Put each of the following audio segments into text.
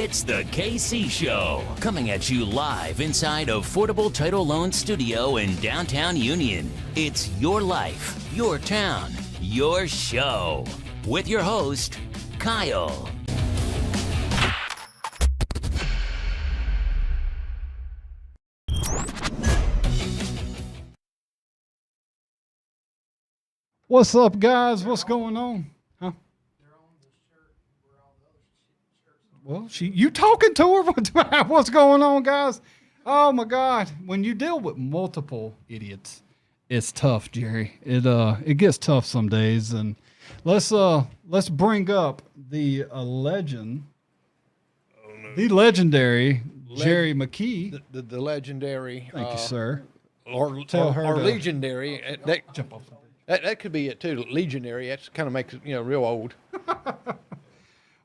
It's the KC Show, coming at you live inside Affordable Title Loan Studio in downtown Union. It's your life, your town, your show. With your host, Kyle. What's up, guys? What's going on? Huh? Well, you talking to her? What's going on, guys? Oh my God! When you deal with multiple idiots, it's tough, Jerry. It gets tough some days, and let's bring up the legend, the legendary Jerry McKee. The legendary. Thank you, sir. Or legendary. Jump off. That could be it too. Legionary. That kind of makes it real old.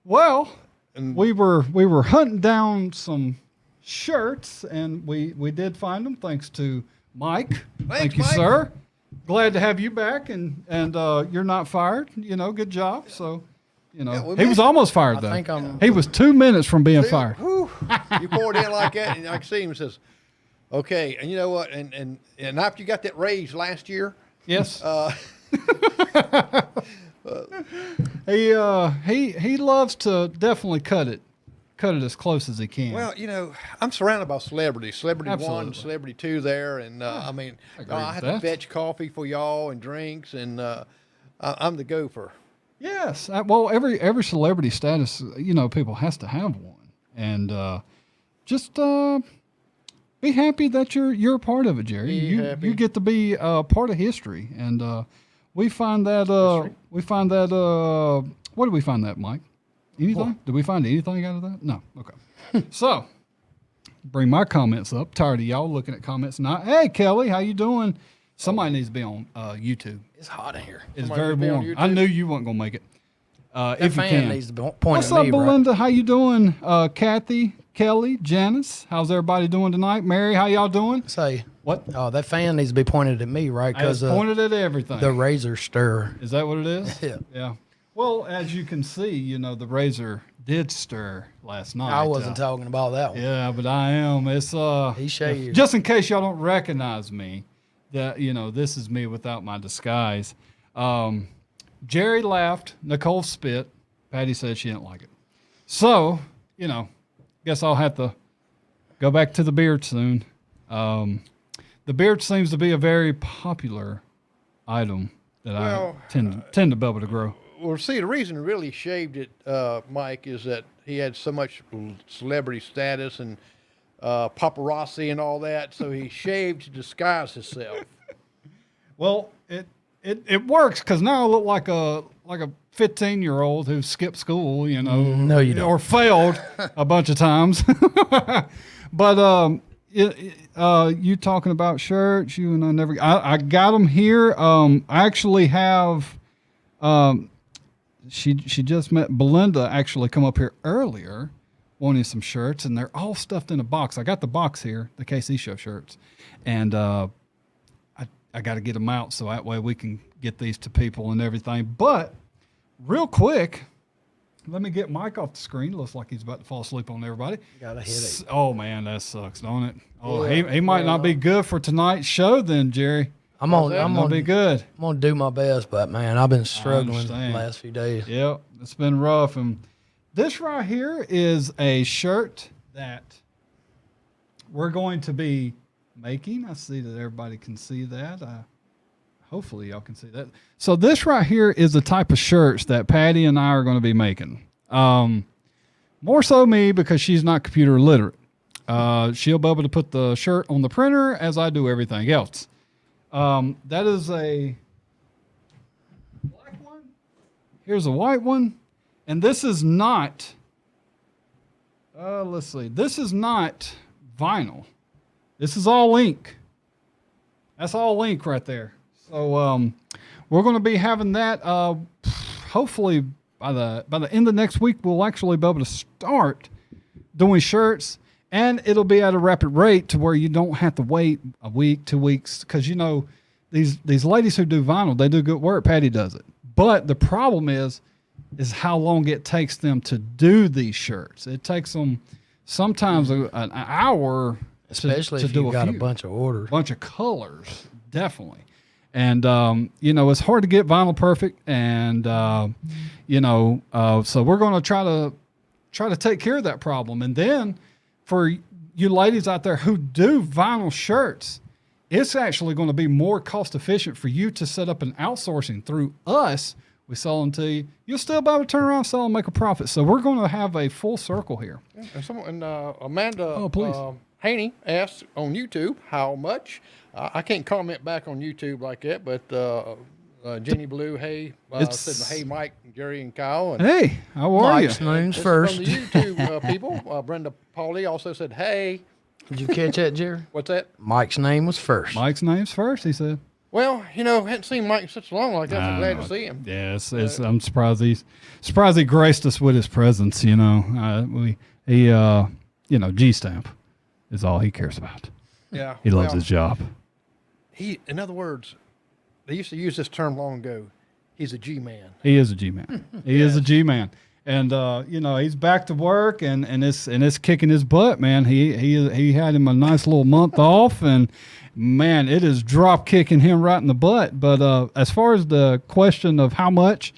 Well, we were hunting down some shirts, and we did find them thanks to Mike. Thank you, Mike. sir. Glad to have you back, and you're not fired. Good job. So, he was almost fired though. He was 2 minutes from being fired. Whew, you poured in like that, and I see him says, "Okay." And you know what? And after you got that raise last year. Yes. He loves to definitely cut it as close as he can. Well, I'm surrounded by celebrities. Celebrity Absolutely. 1, Celebrity 2 there, and I have to fetch coffee for y'all and drinks, and I'm the gopher. Yes. Well, every celebrity status, people has to have one, and just be happy that you're a part of it, Jerry. You get to be part of history, and we find that what did we find that, Mike? Anything? What? Did we find anything out of that? No. Okay. So, bring my comments up. Tired of y'all looking at comments now. Hey, Kelly, how you doing? Somebody needs to be on YouTube. It's hot in here. It's very warm. I knew you weren't gonna make it. If you fan can. needs to point What's at up, me, Belinda? How you doing? Kathy, Kelly, Janice. How's everybody doing tonight? Mary, how y'all doing? Say what? Oh, that fan needs to be pointed at me, right? Because pointed at everything. The razor stir. Is that what it is? Yeah. Yeah. Well, as you can see, the razor did stir last night. I wasn't talking about that one. Yeah, but I am. It's He shaved. just in case y'all don't recognize me, that this is me without my disguise. Jerry laughed. Nicole spit. Patty said she didn't like it. So, guess I'll have to go back to the beard soon. The beard seems to be a very popular item that I tend to be able to grow. Well, see, the reason he really shaved it, Mike, is that he had so much celebrity status and paparazzi and all that, so he shaved to disguise himself. Well, it works because now I look like a 15-year-old who skipped school, No, you don't. or failed a bunch of times. But you talking about shirts? You and I never. I got them here. I actually have. She just met Belinda. Actually, come up here earlier, wanting some shirts, and they're all stuffed in a box. I got the box here, the KC Show shirts, and I got to get them out so that way we can get these to people and everything. But real quick, let me get Mike off the screen. Looks like he's about to fall asleep on everybody. Got a headache. Oh man, that sucks, don't it? Oh, he might not be good for tonight's show then, Jerry. I'm gonna be good. I'm gonna do my best, but man, I've been struggling the understand. last few days. Yep, it's been rough. And this right here is a shirt that we're going to be making. I see that everybody can see that. Hopefully y'all can see that. So this right here is the type of shirts that Patty and I are going to be making. More so me because she's not computer literate. She'll be able to put the shirt on the printer as I do everything else. That is a black one. Here's a white one. And this is not, let's see. This is not vinyl. This is all ink. That's all ink right there. So we're going to be having that. Hopefully by the end of next week, we'll actually be able to start doing shirts, and it'll be at a rapid rate to where you don't have to wait a week, 2 weeks, because these ladies who do vinyl, they do good work. Patty does it, but the problem is is how long it takes them to do these shirts. It takes them sometimes an hour, especially to if do you've got a few. bunch of orders. Bunch of colors, definitely. And it's hard to get vinyl perfect, and so we're going to try to take care of that problem. And then for you ladies out there who do vinyl shirts, it's actually going to be more cost efficient for you to set up an outsourcing through us. We sell them to you. You'll still be able to turn around, sell, and make a profit. So we're going to have a full circle here. And Amanda please. Haney asked on YouTube how much. I can't comment back on YouTube like that, but Jenny Blue, hey, said, hey, Mike, Jerry, and Kyle. And Hey, how are Mike's you? name's this is first. from the YouTube people. Brenda Pauly also said, hey. Did you catch that, Jerry? What's that? Mike's name was first. Mike's name's first, he said. Well, hadn't seen Mike in such long like that. So glad to see him. Yes, I'm surprised he graced us with his presence. G stamp is all he cares about. Yeah. He loves his job. In other words, they used to use this term long ago. He's a G-man. He is a G man. He is a G man, and he's back to work, and it's kicking his butt, man. He had him a nice little month off, and man, it is drop kicking him right in the butt. But as far as the question of how much,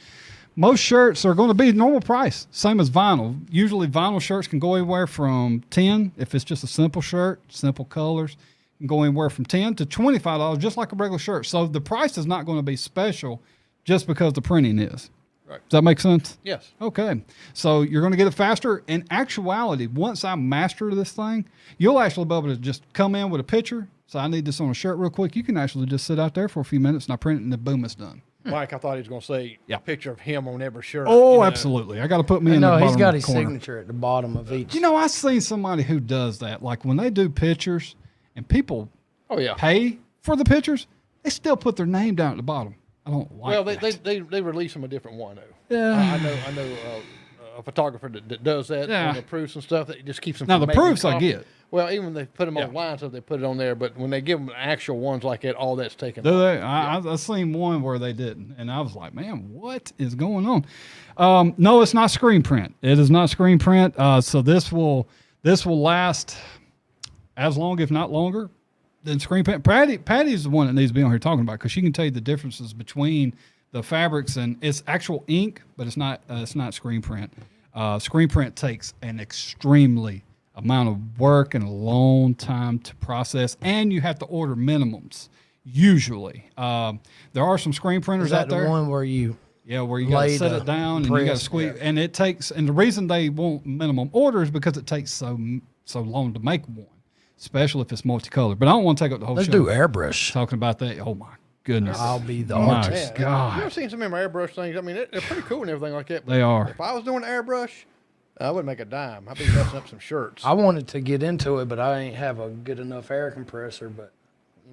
most shirts are going to be normal price, same as vinyl. Usually vinyl shirts can go anywhere from $10 if it's just a simple shirt, simple colors, can go anywhere from $10 to $25, just like a regular shirt. So the price is not going to be special just because the printing is. Right. Does that make sense? Yes. Okay. So you're going to get it faster. In actuality, once I master this thing, you'll actually be able to just come in with a picture. So I need this on a shirt real quick. You can actually just sit out there for a few minutes and I print it and then boom, it's done. Mike, I thought he was going to say Yeah. a picture of him on every shirt. Oh, absolutely. I got to put me in the No, bottom he's got of his the corner. signature at the bottom of each. I've seen somebody who does that. Like when they do pictures and people Oh, yeah. pay for the pictures, they still put their name down at the bottom. I don't like Well, that. they release him a different one, though. Yeah. I know a photographer that does that Yeah. on the proofs and stuff. That just keeps them Now, from the making proofs I copies. get. Well, even when they put them Yeah. online, so they put it on there. But when they give them actual ones like that, all that's taken Do off. they? I seen one where they didn't, and I was like, "Man, what is going on?" No, it's not screen print. It is not screen print. So this will last as long, if not longer, than screen print. Patty's the one that needs to be on here talking about because she can tell you the differences between the fabrics, and it's actual ink, but it's not screen print. Screen print takes an extremely amount of work and a long time to process, and you have to order minimums usually. There are some screen printers Is that out there. the one where you Where you got to lay set the it down and you got to press, squeeze, and it takes. And the reason they want minimum orders is because it takes so long to make one, especially if it's multicolored. But I don't want to take up the whole let's show do airbrush. talking about that. Oh my goodness! I'll be the My artist. God. You ever seen some of them airbrush things? I mean, they're pretty cool and everything like that. But They are. If I was doing airbrush, I wouldn't make a dime. I'd be messing up some shirts. I wanted to get into it, but I ain't have a good enough air compressor. But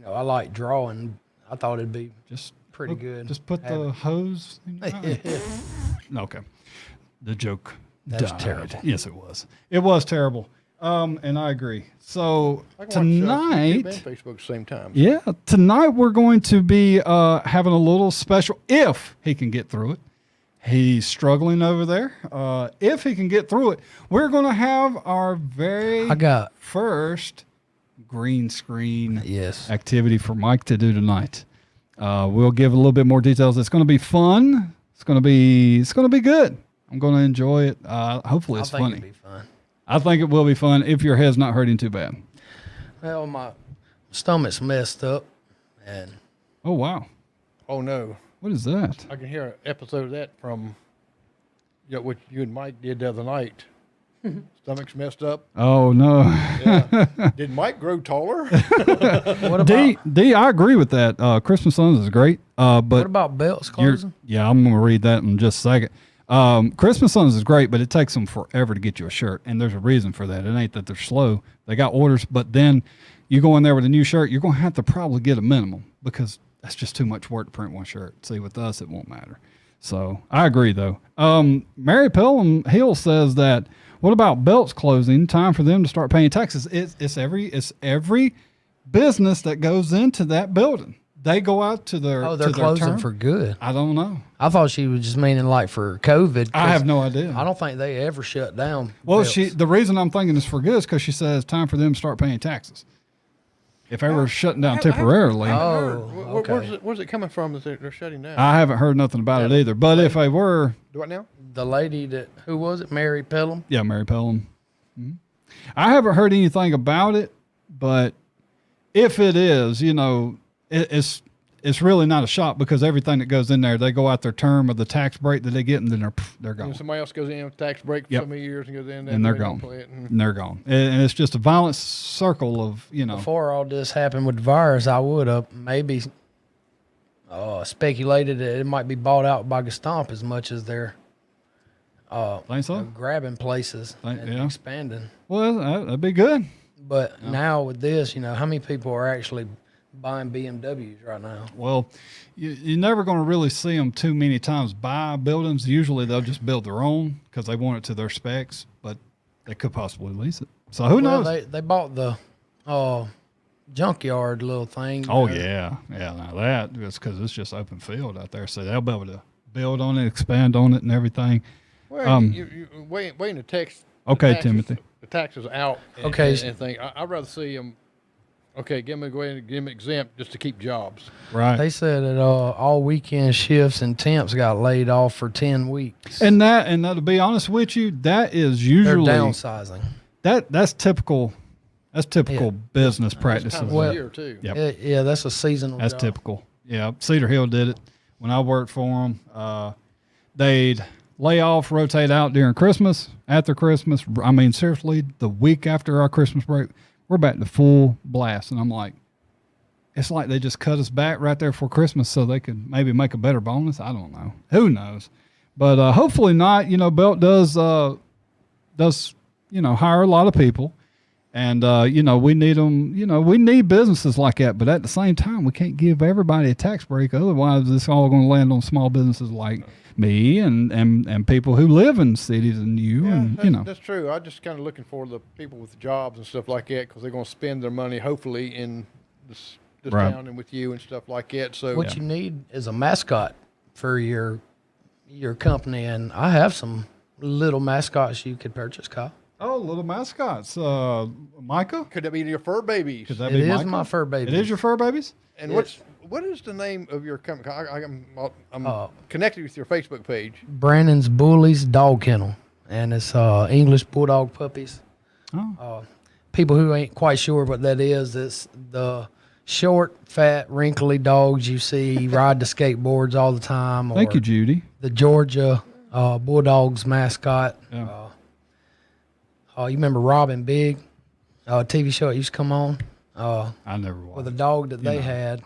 I like drawing. I thought it'd be Just pretty good. Just put the hose in your eye. Okay. The joke That's died. terrible. Yes, it was. It was terrible. And I agree. So I can watch tonight, YouTube and Facebook at the same time. yeah, tonight we're going to be having a little special, if he can get through it. He's struggling over there. If he can get through it, we're going to have our very I got first green screen yes. activity for Mike to do tonight. We'll give a little bit more details. It's going to be fun. It's going to be good. I'm going to enjoy it. Hopefully it's I think funny. it'd be fun. I think it will be fun if your head's not hurting too bad. Well, my stomach's messed up, and Oh wow. Oh no, What is that? I can hear an episode of that from what you and Mike did the other night. Stomach's messed up. Oh no. Yeah. Did Mike grow taller? what about D, I agree with that. Christmas Suns is great. But what about belts closing? yeah, I'm going to read that in just a second. Christmas Suns is great, but it takes them forever to get you a shirt, and there's a reason for that. It ain't that they're slow. They got orders, but then you go in there with a new shirt, you're going to have to probably get a minimum because that's just too much work to print one shirt. See, with us, it won't matter. So I agree, though. Mary Pelham Hill says that, what about belts closing? Time for them to start paying taxes. It's every business that goes into that building. they go out to their Oh, they're to their closing term. for good. I don't know. I thought she was just meaning like for COVID. I 'cause have no idea. I don't think they ever shut down. Well, Belts. the reason I'm thinking it's for good is because she says it's time for them to start paying taxes. If ever shutting down temporarily, Oh, okay. Where's it coming from that they're shutting down? I haven't heard nothing about it either. But if they were, Do what now? The lady who was it? Mary Pelham? yeah, Mary Pelham. I haven't heard anything about it, but if it is, it's really not a shock because everything that goes in there, they go out their term of the tax break that they get, and then they're gone. And somebody else goes in with tax break for Yep. so many years and goes in And they're gone. And they're gone. And it's just a violent circle of, Before all this happened with the virus, I would have maybe speculated that it might be bought out by Gestamp as much as they're think so? grabbing places and yeah. expanding. Well, that'd be good. But now with this, how many people are actually buying BMWs right now? Well, you're never going to really see them too many times buy buildings. Usually they'll just build their own because they want it to their specs, but they could possibly lease it. So who knows? They bought the junkyard little thing. Oh, yeah. Yeah, now that is because it's just open field out there. So they'll be able to build on it, expand on it and everything. Well, you waiting to text. Okay, taxes, Timothy. The taxes out. Okay. And think I'd rather see them. Okay, go ahead and give them exempt just to keep jobs. Right. They said that all weekend shifts and temps got laid off for 10 weeks. And to be honest with you, that is They're usually downsizing. that's typical. That's typical business practices. Time of Well- the year too. Yep. Yeah, that's a seasonal That's job. typical. Yeah, Cedar Hill did it when I worked for them. They'd lay off, rotate out during Christmas. After Christmas, I mean, seriously, the week after our Christmas break, we're back to full blast. And I'm like, it's like they just cut us back right there for Christmas so they could maybe make a better bonus. I don't know. Who knows? But hopefully not. Belt does hire a lot of people. And, we need them, we need businesses like that. But at the same time, we can't give everybody a tax break. Otherwise, it's all going to land on small businesses like me and people who live in cities and That's true. I'm just kind of looking for the people with jobs and stuff like that because they're going to spend their money hopefully in this Right. town and with you and stuff like that. So What you need is a mascot for your company, and I have some little mascots you could purchase, Kyle. Oh, little mascots. Micah? could that be your fur babies? Could that It be is Micah? my fur baby. It is your fur babies? And Yes. what is the name of your company? I'm connected with your Facebook page. Brandon's Bullies Dog Kennel, and it's English Bulldog puppies. Oh. People who ain't quite sure what that is, it's the short, fat, wrinkly dogs you see ride the skateboards all the time. Thank or you, Judy. The Georgia Bulldogs mascot. Yeah. You remember Robin Big, TV show that used to come on I never watched. with a dog that they had.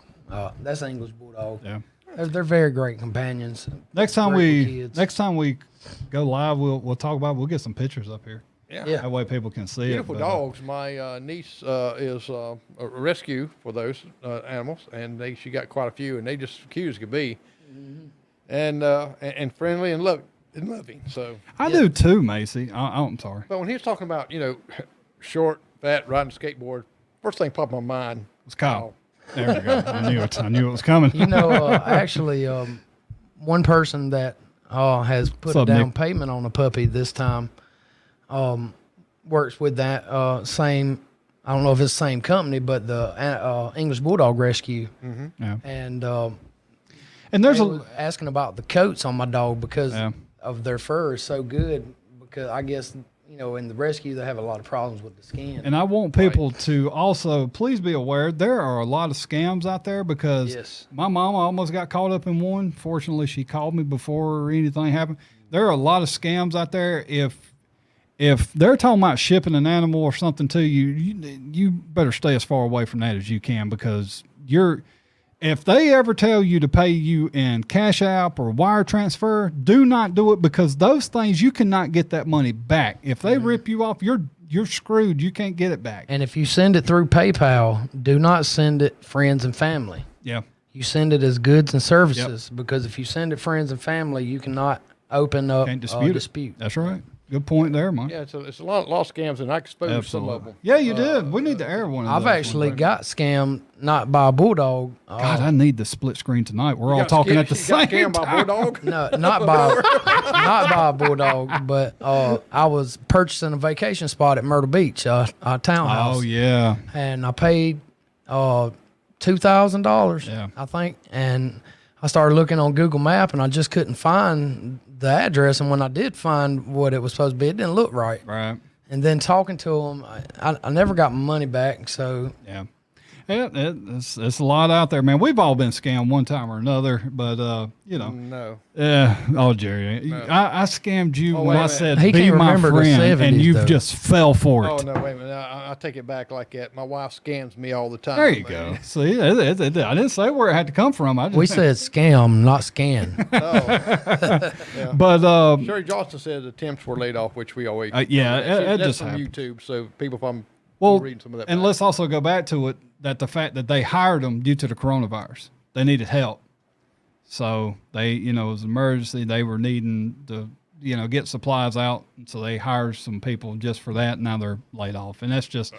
That's an English Bulldog. Yeah. They're very great companions. Next time Great with we kids. go live, we'll talk about. We'll get some pictures up here. Yeah. Yeah. That way people can see Beautiful it. dogs. My niece is a rescue for those animals, and she got quite a few, and they just cute as could be, and friendly and loving. So, I do too, Macy. I'm sorry. but when he was talking about short, fat, riding a skateboard, first thing popped in my mind It's Kyle. There we go. I knew it was coming. Actually, one person that has put What's up, a down Nick? payment on a puppy this time works with that same. I don't know if it's the same company, but the English Bulldog Rescue, Yeah. and And there's they a was asking about the coats on my dog because Yeah. of their fur is so good. Because I guess in the rescue they have a lot of problems with the skin. And I want people to also please be aware there are a lot of scams out there because Yes. my mama almost got caught up in one. Fortunately, she called me before anything happened. There are a lot of scams out there. If they're talking about shipping an animal or something to you better stay as far away from that as you can because if they ever tell you to pay you in Cash App or wire transfer, do not do it because those things you cannot get that money back. If they rip you off, you're screwed. You can't get it back. And if you send it through PayPal, do not send it friends and family. Yeah. You send it as goods and services because if you send it friends and family, you cannot open up Can't a dispute it. dispute. That's right. Good point there, Mike. Yeah, it's a lot of scams, and I exposed some of them. Yeah, you did. We need to air one of I've those. actually got scammed not by a bulldog. God, I need the split screen tonight. We're all got talking scammed- at the you got same scammed by time. Bulldog? No, not by a bulldog, but I was purchasing a vacation spot at Myrtle Beach, a townhouse. Oh yeah. And I paid $2,000, Yeah. I think. And I started looking on Google Map, and I just couldn't find the address. And when I did find what it was supposed to be, it didn't look right. Right. And then talking to them, I never got my money back. So Yeah. It's a lot out there, man. We've all been scammed one time or another, but No. Oh, Jerry, I scammed you when wait a I minute. said He be can't my remember the friend, 70s and you though. just fell for it. Oh, no, wait a minute. I take it back like that. My wife scams me all the time. There you go. See, I didn't say where it had to come from. I just we said scam, not scan. but Sherry Johnson said attempts were laid off, which we always. yeah, it that's just from happened. YouTube. So people, if I'm well, reading some of that. and back. let's also go back to it that the fact that they hired them due to the coronavirus, they needed help. So they, it was an emergency. They were needing to, get supplies out. So they hired some people just for that. Now they're laid off. And that's just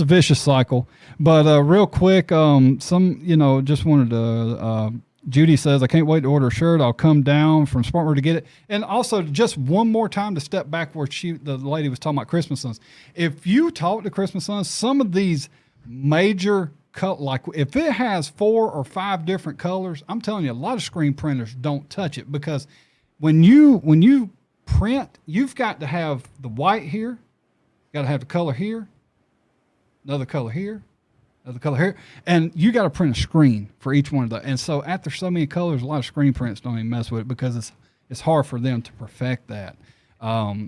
a vicious cycle. But real quick, just wanted to, Judy says, I can't wait to order a shirt. I'll come down from Spartanburg to get it. And also just one more time to step back where the lady was talking about Christmas Suns. If you talk to Christmas Suns, some of these major like if it has 4 or 5 different colors, I'm telling you, a lot of screen printers don't touch it because when you print, you've got to have the white here, got to have the color here, another color here, another color here, and you got to print a screen for each one of those. And so after so many colors, a lot of screen prints don't even mess with it because it's hard for them to perfect that.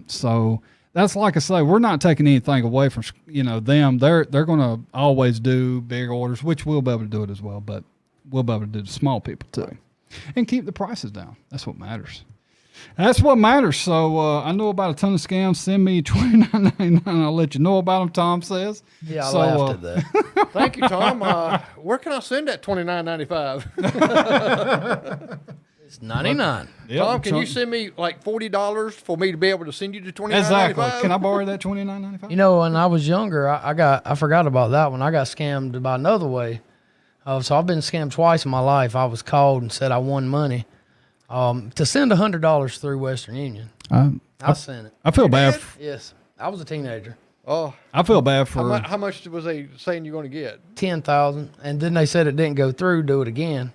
So that's like I say, we're not taking anything away from them. They're going to always do big orders, which we'll be able to do it as well, but we'll be able to do the small people too, and keep the prices down. That's what matters. That's what matters. So I know about a ton of scams. Send me $29.99. I'll let you know about them. Tom says. Yeah, I So, laughed at that. Thank you, Tom. Where can I send that $29.95? It's 99. Yep, Tom, can you so- send me like $40 for me to be able to send you the $29.95? Exactly. Can I borrow that $29.95? You know, when I was younger, I forgot about that one. I got scammed by another way. So I've been scammed twice in my life. I was called and said I won money to send $100 through Western Union. I sent it. I feel bad. Yes, I was a teenager. Oh, I feel bad for. how much was they saying you're going to get? 10,000, and then they said it didn't go through. Do it again.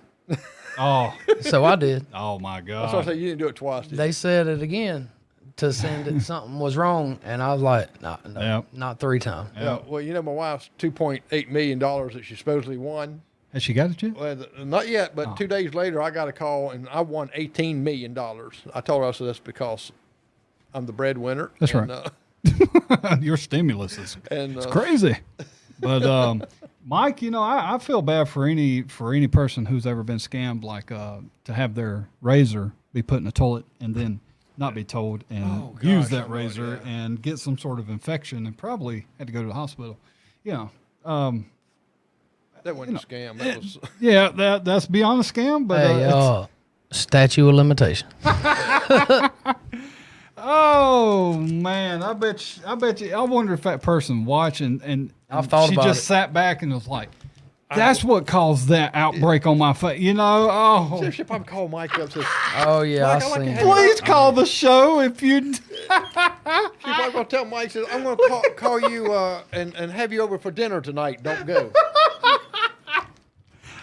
Oh, So I did. oh my That's why I God. said you didn't do it twice. Did you? They said it again to send it. Something was wrong, and I was like, no, Yep. not 3 times. Yeah, well, my wife's $2.8 million that she supposedly won. Has she got it yet? Well, not yet, but 2 days later, I got a call and I won $18 million. I told her, I said, that's because I'm the breadwinner. That's and, right. Your stimulus is And it's crazy. But Mike, I feel bad for any person who's ever been scammed, like to have their razor be put in the toilet and then not be told and use gosh, that I know, razor yeah. and get some sort of infection and probably had to go to the hospital. that wasn't a scam. That was Yeah, that's beyond a scam, but Hey, statute of limitation. oh man, I bet you. I wonder if that person watching and I've thought she about just it. sat back and was like, "That's what caused that outbreak on my face." Oh, she probably called Mike up and said, Oh yeah, Mike, I I like seen to it. have please call the show if you. she probably going to tell Mike, says, I'm going to call you and have you over for dinner tonight. Don't go.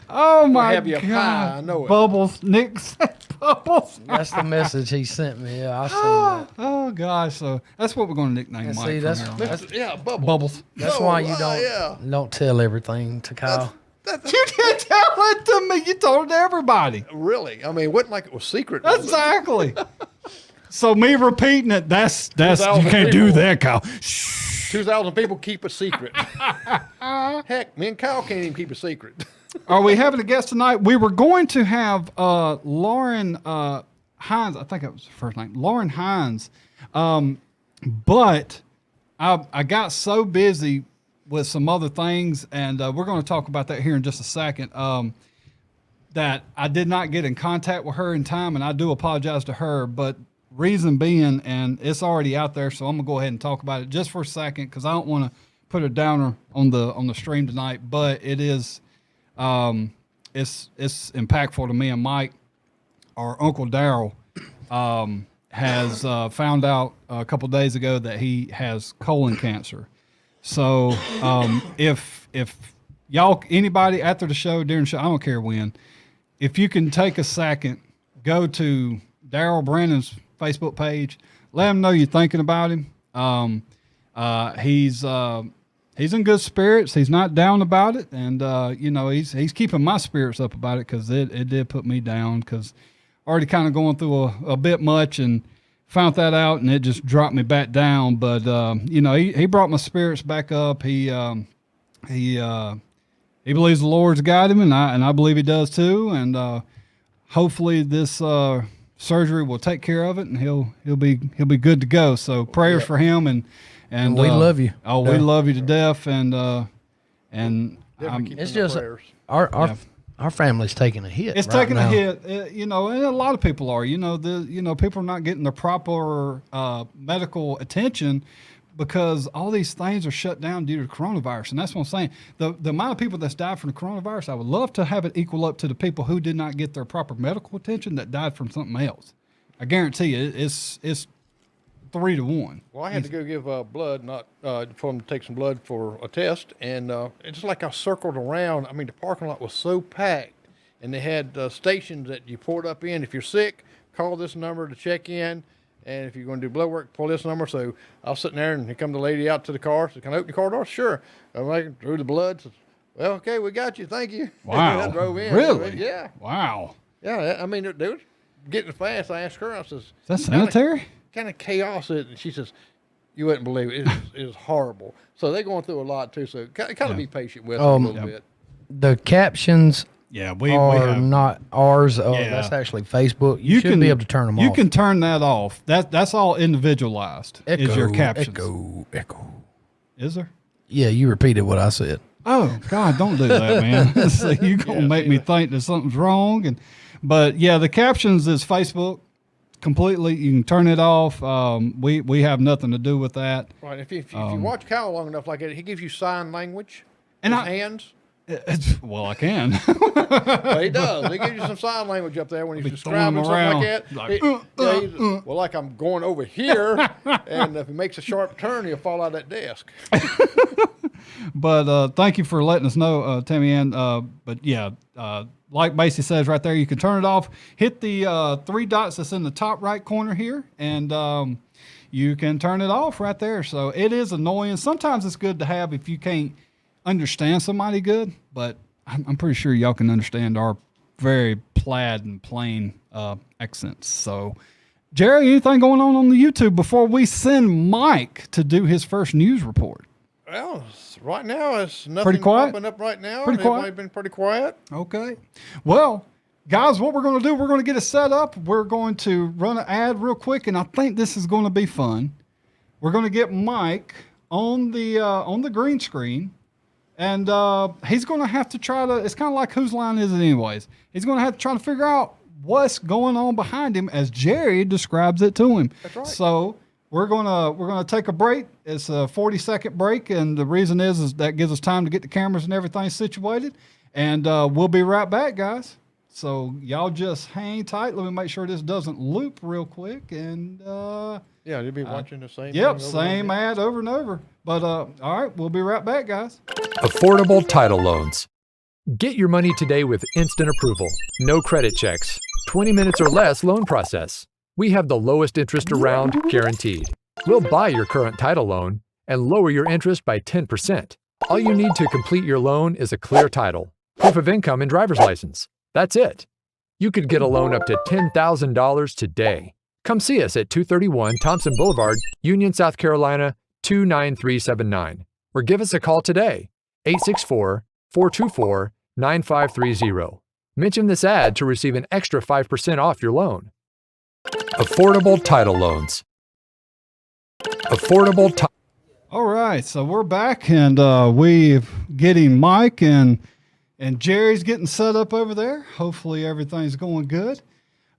Oh my have you a God! pie, I know it. Bubbles, Nick said Bubbles. That's the message he sent me. Yeah, I seen that. Oh gosh, so that's what we're going to nickname And Mike. see, from that's- here on that's- out. Yeah, Bubbles. Bubbles. That's No, why you yeah. don't tell everything to Kyle. You didn't tell it to me. You told it to everybody. Really? I mean, it wasn't like it was secret. was it? Exactly. So me repeating it, that's you 2,000 can't do people. that, Kyle. Shh. 2,000 people keep a secret. Heck, me and Kyle can't even keep a secret. Are we having a guest tonight? We were going to have Lauren Hines. I think that was her first name, Lauren Hines. But I got so busy with some other things, and we're going to talk about that here in just a second. That I did not get in contact with her in time, and I do apologize to her. But reason being, and it's already out there, so I'm gonna go ahead and talk about it just for a second because I don't want to put a downer on the stream tonight. But it is, it's impactful to me and Mike. Our Uncle Daryl has found out a couple days ago that he has colon cancer. So if y'all, anybody after the show, during the show, I don't care when, if you can take a second, go to Daryl Brandon's Facebook page, let him know you're thinking about him. He's in good spirits. He's not down about it, and he's keeping my spirits up about it because it did put me down because already kind of going through a bit much and found that out, and it just dropped me back down. But he brought my spirits back up. He believes the Lord's got him, and I believe he does too. And hopefully this surgery will take care of it, and he'll be good to go. So prayers for him, and we love you. Oh, we love you to death, and Definitely keep It's him in just prayers. our family's taking a hit. it's right taking now. a hit, and a lot of people are. People are not getting the proper medical attention because all these things are shut down due to coronavirus, and that's what I'm saying. The amount of people that's died from the coronavirus, I would love to have it equal up to the people who did not get their proper medical attention that died from something else. I guarantee you, it's 3 to 1. Well, I had to go give blood, not for them to take some blood for a test, and it's like I circled around. I mean, the parking lot was so packed, and they had stations that you poured up in. If you're sick, call this number to check in, and if you're going to do blood work, pull this number. So I was sitting there, and here come the lady out to the car. Said, "Can I open your car door?" Sure. I'm like, drew the blood. Said, "Well, okay, we got you. Thank you." Wow. I drove in. Really? Yeah. Wow. Yeah. I mean, they were getting fast. I asked her. I says, Is that sanitary? Kind of chaos. And she says, "You wouldn't believe it. It was horrible." So they're going through a lot too. So kind of be patient with them a little bit. The captions Yeah, we are have. not ours. Oh, Yeah. that's actually Facebook. You should be able to turn them off. You can turn that off. That's all individualized. Is your captions? Echo. Is there? Yeah, you repeated what I said. Oh God, don't do that, man. So you gonna make me think that something's wrong. But yeah, the captions is Facebook completely. You can turn it off. We have nothing to do with that. Right. If you watch Kyle long enough like that, he gives you sign language. And His I- hands. Well, I can. Well, he does. He gives you some sign language up there when he's describing throwing something them like around, that. Well, like I'm going over here, and if he makes a sharp turn, he'll fall out of that desk. But thank you for letting us know, Tammy Ann. But yeah, like Macy says right there, you can turn it off. Hit the 3 dots that's in the top right corner here, and you can turn it off right there. So it is annoying. Sometimes it's good to have if you can't understand somebody good, but I'm pretty sure y'all can understand our very plaid and plain accents. So, Jerry, anything going on the YouTube before we send Mike to do his first news report? Well, right now it's nothing Pretty quiet? popping up right now. Pretty quiet? Everybody's been pretty quiet. Okay. Well, guys, what we're going to do, we're going to get it set up. We're going to run an ad real quick, and I think this is going to be fun. We're going to get Mike on the green screen, and he's going to have to try to, it's kind of like whose line is it anyways? He's going to have to try to figure out what's going on behind him as Jerry describes it to him. That's right. So we're gonna take a break. It's a 40-second break, and the reason is that gives us time to get the cameras and everything situated. And we'll be right back, guys. So y'all just hang tight. Let me make sure this doesn't loop real quick. And Yeah, you'll be watching the same. yep, thing over same and over. ad over and over. But all right, we'll be right back, guys. Affordable Title Loans. Get your money today with instant approval, no credit checks, 20 minutes or less loan process. We have the lowest interest around, guaranteed. We'll buy your current title loan and lower your interest by 10%. All you need to complete your loan is a clear title, proof of income, and driver's license. That's it. You could get a loan up to $10,000 today. Come see us at 231 Thompson Boulevard, Union, South Carolina, 29379. Or give us a call today, 864-424-9530. Mention this ad to receive an extra 5% off your loan. Affordable Title Loans. All right, so we're back, and we're getting Mike and Jerry's getting set up over there. Hopefully everything's going good.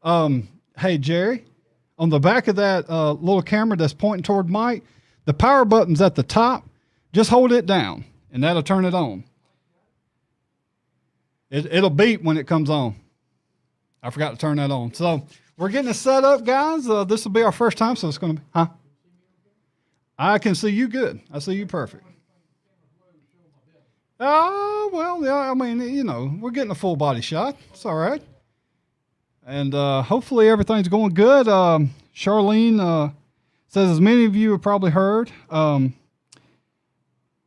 Hey, Jerry, on the back of that little camera that's pointing toward Mike, the power button's at the top. Just hold it down, and that'll turn it on. It'll beep when it comes on. I forgot to turn that on. So we're getting it set up, guys. This will be our first time, so it's going to be, huh? I can see you good. I see you perfect. Oh, well, yeah, I mean, you know, we're getting a full body shot. It's all right. And hopefully everything's going good. Charlene says, as many of you have probably heard,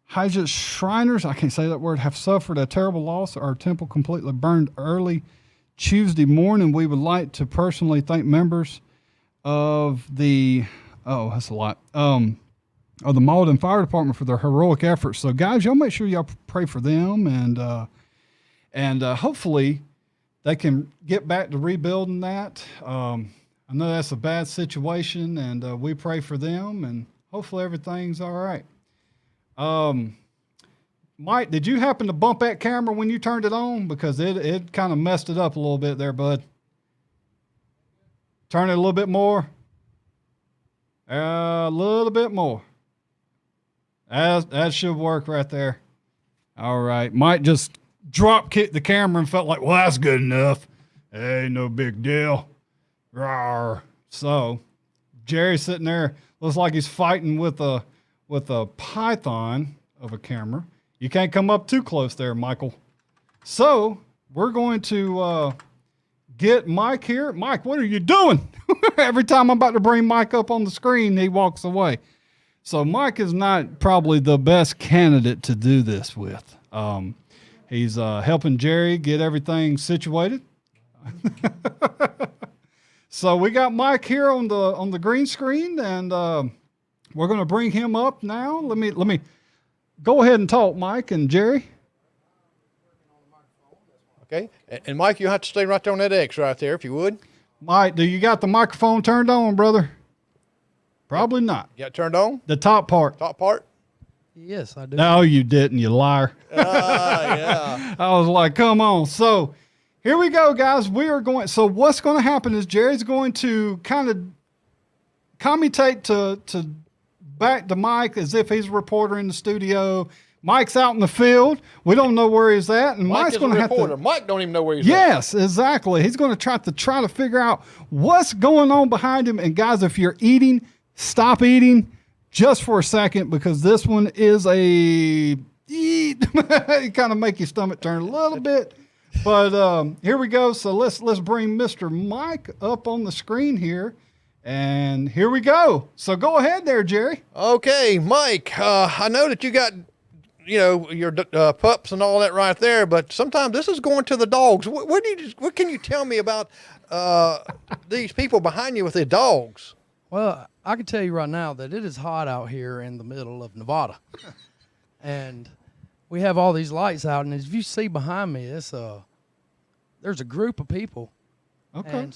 Hydra Shriners, I can't say that word, have suffered a terrible loss. Our temple completely burned early Tuesday morning. We would like to personally thank members of the, that's a lot, of the Malden Fire Department for their heroic efforts. So, guys, y'all make sure y'all pray for them, and hopefully they can get back to rebuilding that. I know that's a bad situation, and we pray for them, and hopefully everything's all right. Mike, did you happen to bump that camera when you turned it on? Because it kind of messed it up a little bit there, bud. Turn it a little bit more. A little bit more. That should work right there. All right. Mike just drop kicked the camera and felt like, well, that's good enough. Hey, no big deal. Rawr. So Jerry's sitting there, looks like he's fighting with a python of a camera. You can't come up too close there, Michael. So we're going to get Mike here. Mike, what are you doing? Every time I'm about to bring Mike up on the screen, he walks away. So Mike is not probably the best candidate to do this with. He's helping Jerry get everything situated. So we got Mike here on the green screen, and we're going to bring him up now. Let me go ahead and talk, Mike and Jerry. Okay. And Mike, you'll have to stay right there on that X right there, if you would. Mike, do you got the microphone turned on, brother? Probably not. You got it turned on? The top part. Top part? Yes, I do. No, you didn't, you liar. Yeah. I was like, come on. So here we go, guys. So what's going to happen is Jerry's going to kind of commutate to back to Mike as if he's a reporter in the studio. Mike's out in the field. We don't know where he's at, and Mike's going to have to. Mike don't even know where he's at. Yes, exactly. He's going to try to figure out what's going on behind him. And guys, if you're eating, stop eating just for a second, because this one is it kind of make your stomach turn a little bit. But here we go. So let's bring Mr. Mike up on the screen here. And here we go. So go ahead there, Jerry. Okay, Mike, I know that you got, your pups and all that right there, but sometimes this is going to the dogs. What can you tell me about these people behind you with their dogs? Well, I can tell you right now that it is hot out here in the middle of Nevada. And we have all these lights out, and as you see behind me, there's a group of people. Okay.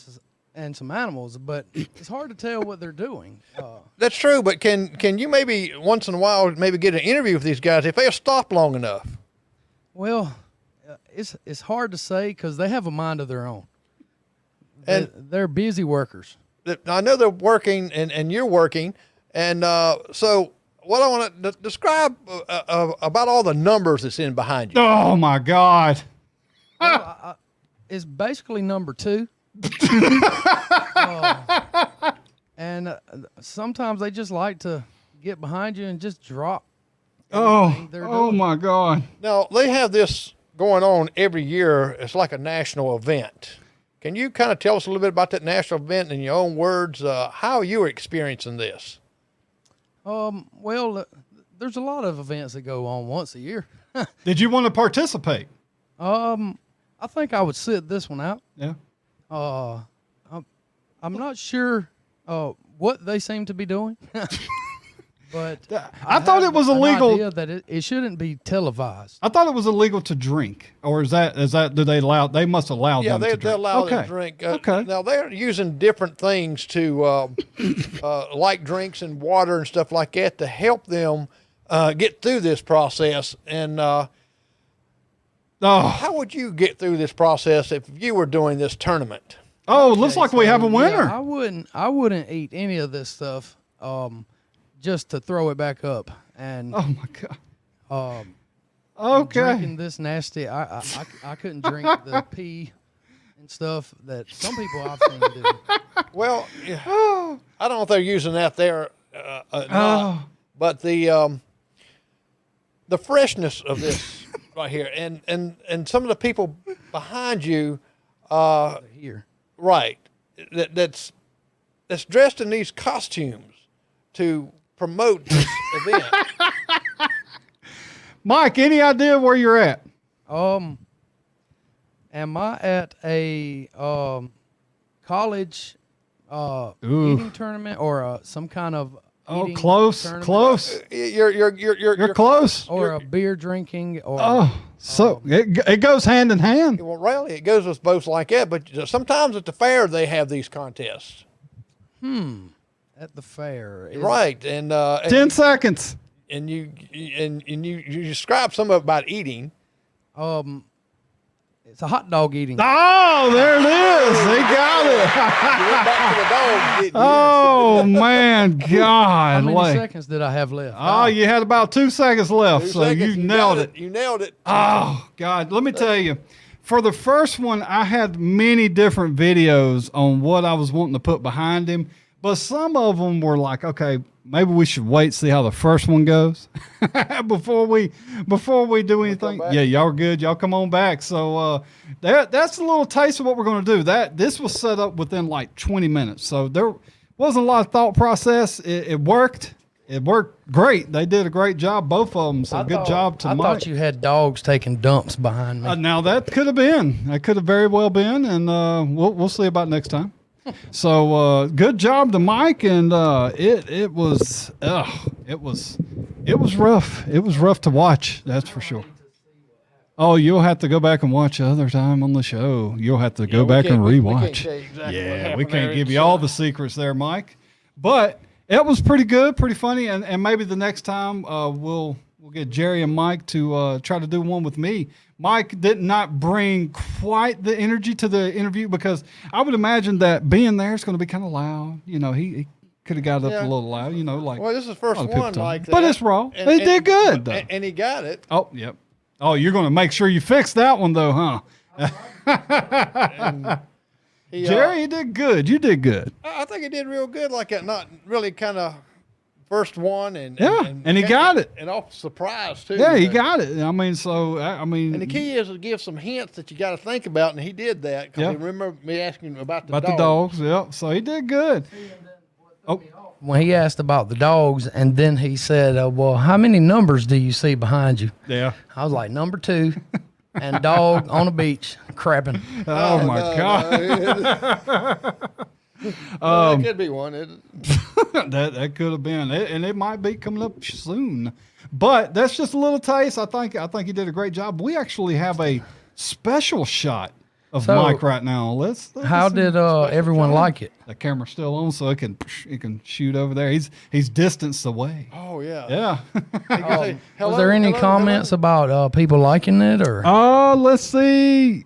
And some animals, but it's hard to tell what they're doing. That's true, but can you maybe once in a while maybe get an interview with these guys if they'll stop long enough? Well, it's hard to say because they have a mind of their own. And they're busy workers. I know they're working, and you're working, and so what I want to describe about all the numbers that's in behind you. Oh my God! Well, it's basically number 2. And sometimes they just like to get behind you and just drop. Oh my God! Now they have this going on every year. It's like a national event. Can you kind of tell us a little bit about that national event in your own words? How you are experiencing this? Well, there's a lot of events that go on once a year. Did you want to participate? I think I would sit this one out. Yeah. I'm not sure what they seem to be doing, but I thought it was illegal. Idea that it shouldn't be televised. I thought it was illegal to drink, or is that do they allow? They must allow them to drink. They allow them to drink. Okay. Now they're using different things to like drinks and water and stuff like that to help them get through this process. And how would you get through this process if you were doing this tournament? Oh, looks like we So, have a yeah, winner. I wouldn't eat any of this stuff, just to throw it back up. And Oh my God. Okay. drinking this nasty, I couldn't drink the pee and stuff that some people I've seen do. Well, yeah, I don't know if they're using that there, not, but the freshness of this right here, and some of the people behind you, Here, right, that's dressed in these costumes to promote this event. Mike, any idea where you're at? am I at a college eating tournament or some kind of Oh, eating close, tournament? close. You're Close. Or a beer drinking or Oh, so it goes hand in hand. Well, rarely it goes with both like that, but sometimes at the fair they have these contests. at the fair. Right, and 10 seconds. and you describe some of it about eating. It's a hot dog eating. Oh, there it is. They got it. You went back to the dog, didn't you? Oh, man. How God. many Like, seconds did I have left? oh, you had about 2 seconds left, 2 so seconds, you nailed got it. You nailed it. Oh, God. Let me tell you, for the first one, I had many different videos on what I was wanting to put behind him, but some of them were like, okay, maybe we should wait, see how the first one goes before we do anything. back? Yeah, y'all are good. Y'all come on back. So that's a little taste of what we're going to do. This was set up within like 20 minutes. So there wasn't a lot of thought process. It worked. It worked great. They did a great job, both of them. So good job to I Mike. thought you had dogs taking dumps behind me. Now that could have been. That could have very well been, and we'll see about next time. So good job to Mike, and it was rough. It was rough to watch. That's for sure. Oh, you'll have to go back and watch other time on the show. You'll have to go back and rewatch. We can't give you all the secrets there, Mike. But it was pretty good, pretty funny, and maybe the next time we'll get Jerry and Mike to try to do one with me. Mike did not bring quite the energy to the interview because I would imagine that being there is going to be kind of loud. You know, he could have got up a little loud. You know, like Well, this is the first a lot of people one talk. like that. But it's raw. And- He and- did good, though. and he got it. Oh, yep. Oh, you're going to make sure you fix that one, though, huh? He, Jerry, you did good. You did good. I think he did real good like that. Not really kind of first one, and he got it. and off surprise too. Yeah, he got it. I mean, so, I mean. And the key is to give some hints that you got to think about, and he did that. Because Yeah. he remember me asking him about the About dog. the dogs, yeah. So he did good. Oh, When he asked about the dogs, and then he said, well, how many numbers do you see behind you? yeah. I was like, number 2, and dog on the beach, crapping. Oh, my God. That could be one. that could have been it, and it might be coming up soon. But that's just a little taste. I think he did a great job. We actually have a special shot of So, Mike right now. Let's How see. did everyone like it? The camera's still on, so it can shoot over there. He's distanced away. Oh yeah. Yeah. He can say, Was "Hello, there any hello, comments hello." about people liking it, or? Let's see.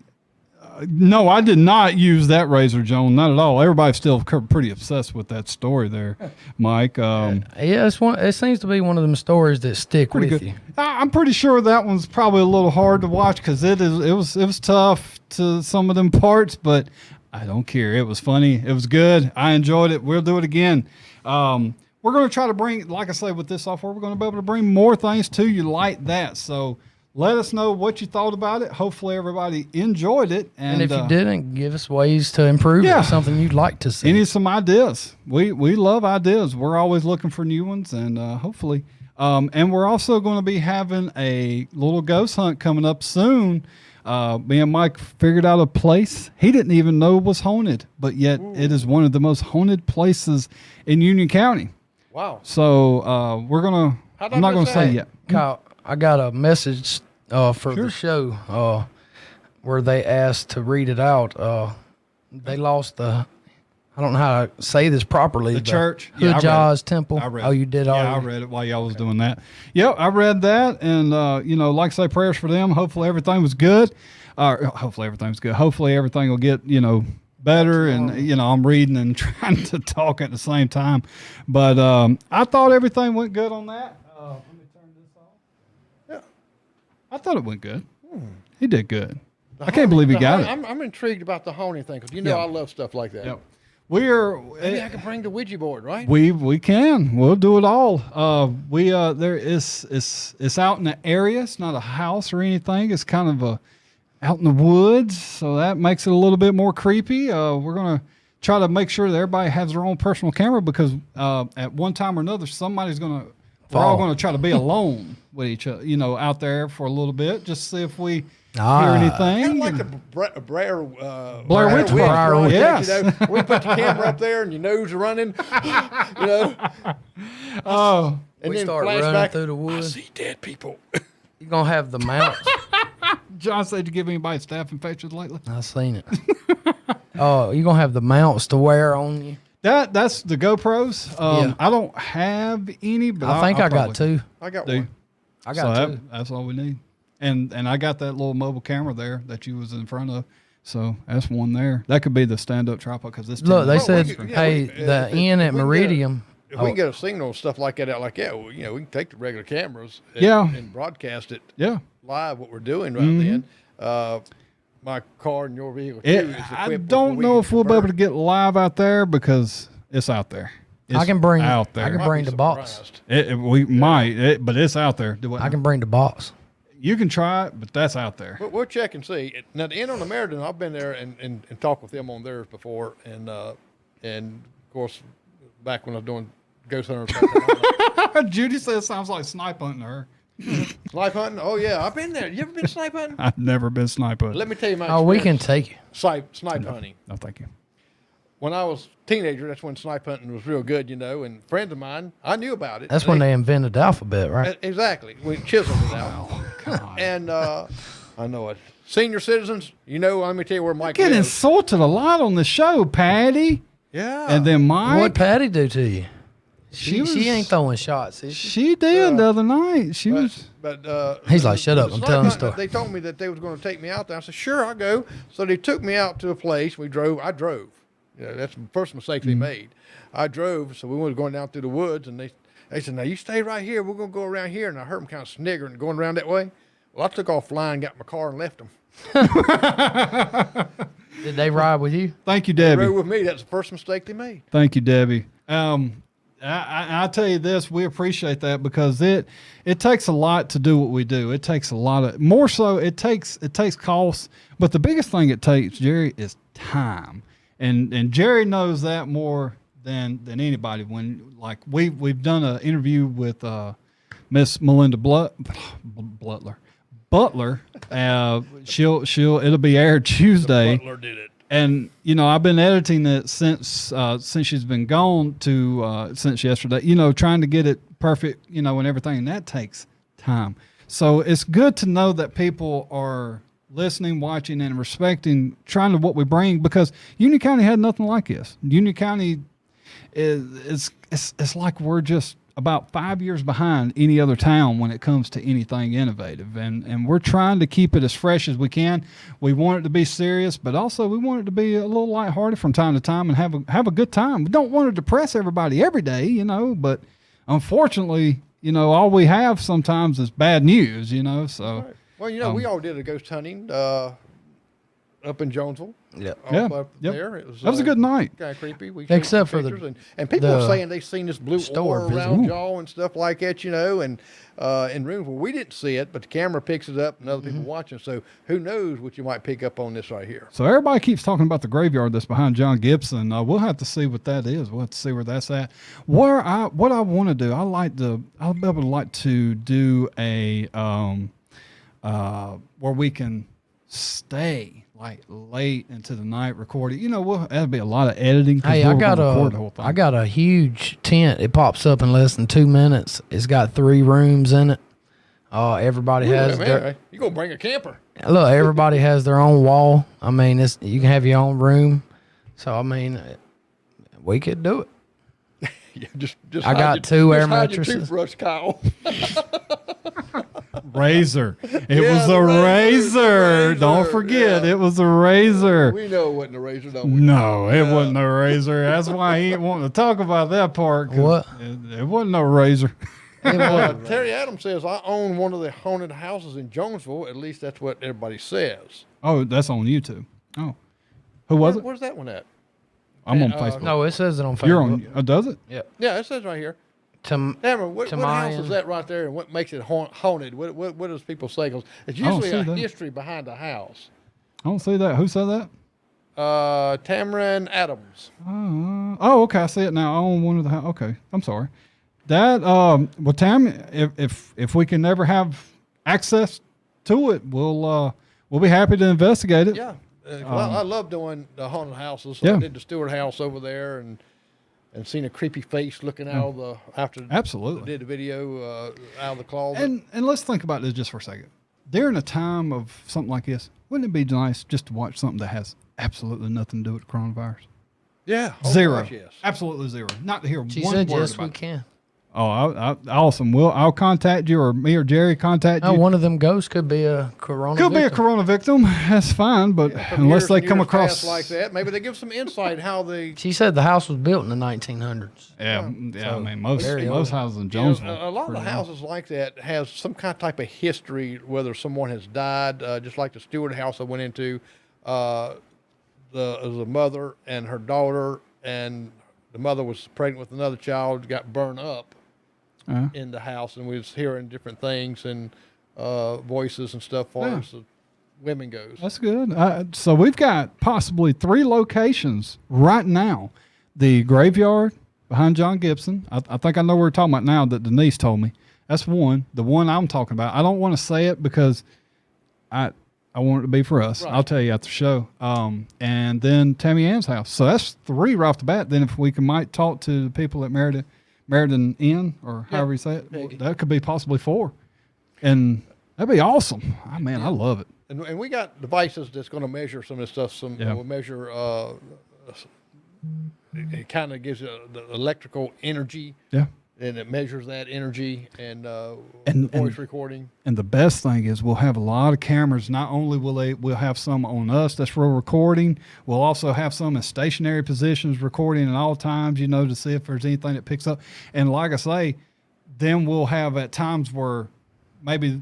No, I did not use that Razor Joan. Not at all. Everybody's still pretty obsessed with that story there, Mike. Yeah, it seems to be one of them stories that stick Pretty with good. you. I'm pretty sure that one's probably a little hard to watch because it was tough to some of them parts, but I don't care. It was funny. It was good. I enjoyed it. We'll do it again. We're going to try to bring, like I say, with this software, we're going to be able to bring more things to you like that. So let us know what you thought about it. Hopefully everybody enjoyed it. And if you didn't, give us ways to improve Yeah. it, something you'd like to see. Any some ideas. We love ideas. We're always looking for new ones, and hopefully. And we're also going to be having a little ghost hunt coming up soon. Me and Mike figured out a place he didn't even know was haunted, but yet it is one of the most haunted places in Union County. Wow. So we're gonna. How'd I'm I not going miss to say that? yet. Kyle, I got a message for the show where they asked to read it out. They lost the, I don't know how to say this properly. The church? Yeah, I Hood read Jaws Temple. I read Oh, it. you did Yeah, already? I read it while y'all was doing that. Yep, I read that, and like I say, prayers for them. Hopefully everything was good. Hopefully everything was good. Hopefully everything will get better, and you know, I'm reading and trying to talk at the same time. But I thought everything went good on that. Let me turn this off. Yeah. I thought it went good. He did good. I can't believe he got it. I'm intrigued about the honing thing because you know Yeah. I love stuff like that. Yep. We're Maybe I can bring the Ouija board, right? we can. We'll do it all. It's out in the area. It's not a house or anything. It's kind of out in the woods, so that makes it a little bit more creepy. We're gonna try to make sure that everybody has their own personal camera because at one time or another, somebody's gonna. We're all gonna try to be alone with each other, you know, out there for a little bit, just see if we hear anything. Kind of like the Blair Witch Project, yes. you know? We put the camera up there and your nose is running, you know. Oh, And We then start running flashback, through the I woods. see dead people. You're going to have the mounts. John said, "Did you give anybody staph infections lately?" I seen it. Oh, you're going to have the mounts to wear on you. That's the GoPros. Yeah. I don't have any, but I think I'll I got probably two. I got do. one. I So got two. that's all we need. And I got that little mobile camera there that you was in front of. So that's one there. That could be the stand-up tripod because this. Look, they Well, said, we could- yeah, hey, we- the if inn at we can get a- Meridium. If we can get a signal and stuff like that out like that, well, you know, we can take the regular cameras and, Yeah. and broadcast it Yeah. live what we're doing right then. My car and your vehicle too is equipped I with don't what know we if we'll be able to convert. get live out there because it's out there. It's I can bring out there. I can Might bring be the box. surprised. We might, but it's out there. I can bring the box. You can try it, but that's out there. But we'll check and see. Now, the Inn on the Meriden, I've been there and talked with them on theirs before, and of course, back when I was doing ghost hunter, Judy says it sounds like snipe hunting her. snipe hunting. Oh yeah, I've been there. You ever been snipe hunting? I've never been snipe hunting. Let me tell you my. Oh, we can experience. take you. Snipe hunting. No, thank you. When I was a teenager, that's when snipe hunting was real good, you know. And friends of mine, I knew about it. That's when they invented the alphabet, right? Exactly. We chiseled it out. God. And I know it. Senior citizens, you know, let me tell you where Mike Get lives. insulted a lot on the show, Patty. Yeah. And then Mike. What'd Patty do to you? She was- She ain't throwing shots, is she? She did the other night. She was. But He's like, "Shut up, the I'm snipe telling the hunt, story." They told me that they was going to take me out there. I said, sure, I'll go. So they took me out to a place. We drove. I drove. You know, that's the first mistake they made. I drove. So we were going down through the woods, and they said, now you stay right here. We're going to go around here. And I heard them kind of sniggering going around that way. Well, I took off flying, got in my car, and left them. Did they ride with you? Thank you, They Debbie. rode with me. That's the first mistake they made. Thank you, Debbie. I tell you this, we appreciate that because it takes a lot to do what we do. It takes a lot of more so. It takes costs, but the biggest thing it takes, Jerry, is time. And Jerry knows that more than anybody. When like we've done an interview with Miss Melinda Butler. It'll be aired Tuesday. Butler did it. And you know, I've been editing it since she's been gone to since yesterday. You know, trying to get it perfect. You know, and everything, and that takes time. So it's good to know that people are listening, watching, and respecting, trying to what we bring because Union County had nothing like this. Union County it's like we're just about 5 years behind any other town when it comes to anything innovative. And we're trying to keep it as fresh as we can. We want it to be serious, but also we want it to be a little lighthearted from time to time and have a good time. We don't want to depress everybody every day, you know, but unfortunately, you know, all we have sometimes is bad news, you know, so. Right. Well, you know, we all did a ghost hunting up in Jonesville. Yeah. Yeah, Up yep. there. It was, That was a good night. Kind of creepy. We Except showed some for the- pictures, and people the were saying they seen this blue store aura visit. around Ooh. y'all and stuff like that, you know, and in rooms where we didn't see it, but the camera picks it up and other people watching. So who knows what you might pick up on this right here. So everybody keeps talking about the graveyard that's behind John Gibson. We'll have to see what that is. We'll have to see where that's at. What I want to do, I'll be able to like to do a where we can stay like late into the night recording. You know, that'll be a lot of editing. 'cause Hey, we're I got gonna record the whole thing. I got a huge tent. It pops up in less than 2 minutes. It's got 3 rooms in it. Everybody has Man, their you gonna bring a camper? look. Everybody has their own wall. I mean, you can have your own room. So I mean, we could do it. Yeah, just I hide got your- 2 air just hide your mattresses. toothbrush, Kyle. Razor. It Yeah, was the a razor, razor. Don't razor, forget, yeah. it was a razor. We know it wasn't a razor, don't we? No, it wasn't a razor. That's why he ain't wanting to talk about that part. 'Cause What? It wasn't no razor. Terry Adams says, I own one of the haunted houses in Jonesville. At least that's what everybody says. Oh, that's on YouTube. Oh, who was it? Where's that one at? I'm on Uh, Facebook. No, it says it on Facebook. You're on. Does it? Yeah, it says right here. To, Cameron, what house Mayan. is that right there, and what makes it haunted? What does people say? 'Cause it's I don't usually see a that. history behind the house. I don't see that. Who said that? Tamron Adams. Oh, okay. I see it now. I own one of the. Okay, I'm sorry. That well, Tam, if we can never have access to it, we'll be happy to investigate it. Yeah, 'cause I love doing the haunted houses. So Yeah. I did the Stewart house over there, and seen a creepy face looking out of the after Absolutely. did the video out of the closet. And let's think about this just for a second. During a time of something like this, wouldn't it be nice just to watch something that has absolutely nothing to do with coronavirus? yeah, oh Zero. gosh, yes. Absolutely zero. Not to hear she one said word yes, about we it. can. Oh, awesome. I'll contact you, or me or Jerry contact Oh, you. one of them ghosts could be a corona. Could be a victim. corona victim. That's fine, but From unless years they and come years across past like that, maybe they give some insight how they. She said the house was built in the 1900s. Yeah, So, I mean most very houses in You know, Jonesville. a lot of the pretty houses like that has some kind of type of history, whether someone has died, just like the Stewart house I went into. The mother and her daughter, and the mother was pregnant with another child, got burned up Uh-huh. in the house, and we was hearing different things and voices and stuff far Yeah. as the women goes. That's good. So we've got possibly 3 locations right now. The graveyard behind John Gibson. I think I know what we're talking about now that Denise told me. That's one. The one I'm talking about. I don't want to say it because I want it to be for us. Right. I'll tell you after the show. And then Tammy Ann's house. So that's 3 right off the bat. Then if we might talk to the people at Meriden Inn, or however you say it, Peggy. that could be possibly 4. And that'd be awesome. Oh, man, I love it. And we got devices that's going to measure some of this stuff. Yeah. Will measure. It kind of gives you the electrical energy, Yeah. and it measures that energy and the And- voice and- recording. And the best thing is we'll have a lot of cameras. Not only we'll have some on us that's for recording, we'll also have some in stationary positions recording at all times, to see if there's anything that picks up. And like I say, then we'll have at times where maybe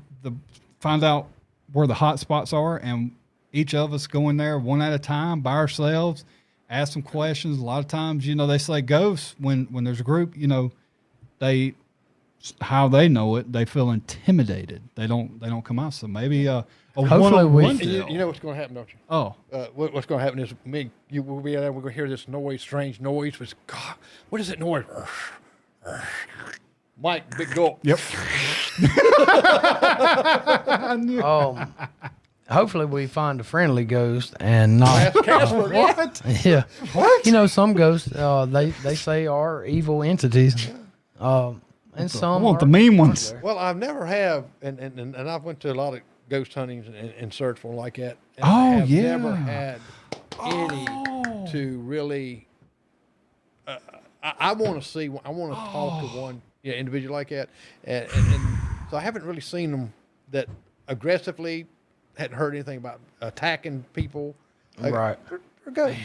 find out where the hot spots are, and each of us go in there one at a time by ourselves, ask some questions. A lot of times, they say ghosts when there's a group, how they know it, they feel intimidated. They don't come out. So maybe a Hopefully one-on-one And you deal. know what's going to happen, don't you? Oh, What's going to happen is you will be there. We're going to hear this noise, strange noise. Which, God, what is that noise? Mike, big gulp. yep. Hopefully we find a friendly ghost and not. Ask Casper. What? Yeah. What? Some ghosts they say are evil entities. And I some want the are- mean ones. Well, I've never have, and I've went to a lot of ghost huntings and search for them like that. And Oh, I have yeah. never had any to really. I want to see. I want to talk to one individual like that, and so I haven't really seen them that aggressively. Hadn't heard anything about attacking people. Right. They're ghosts,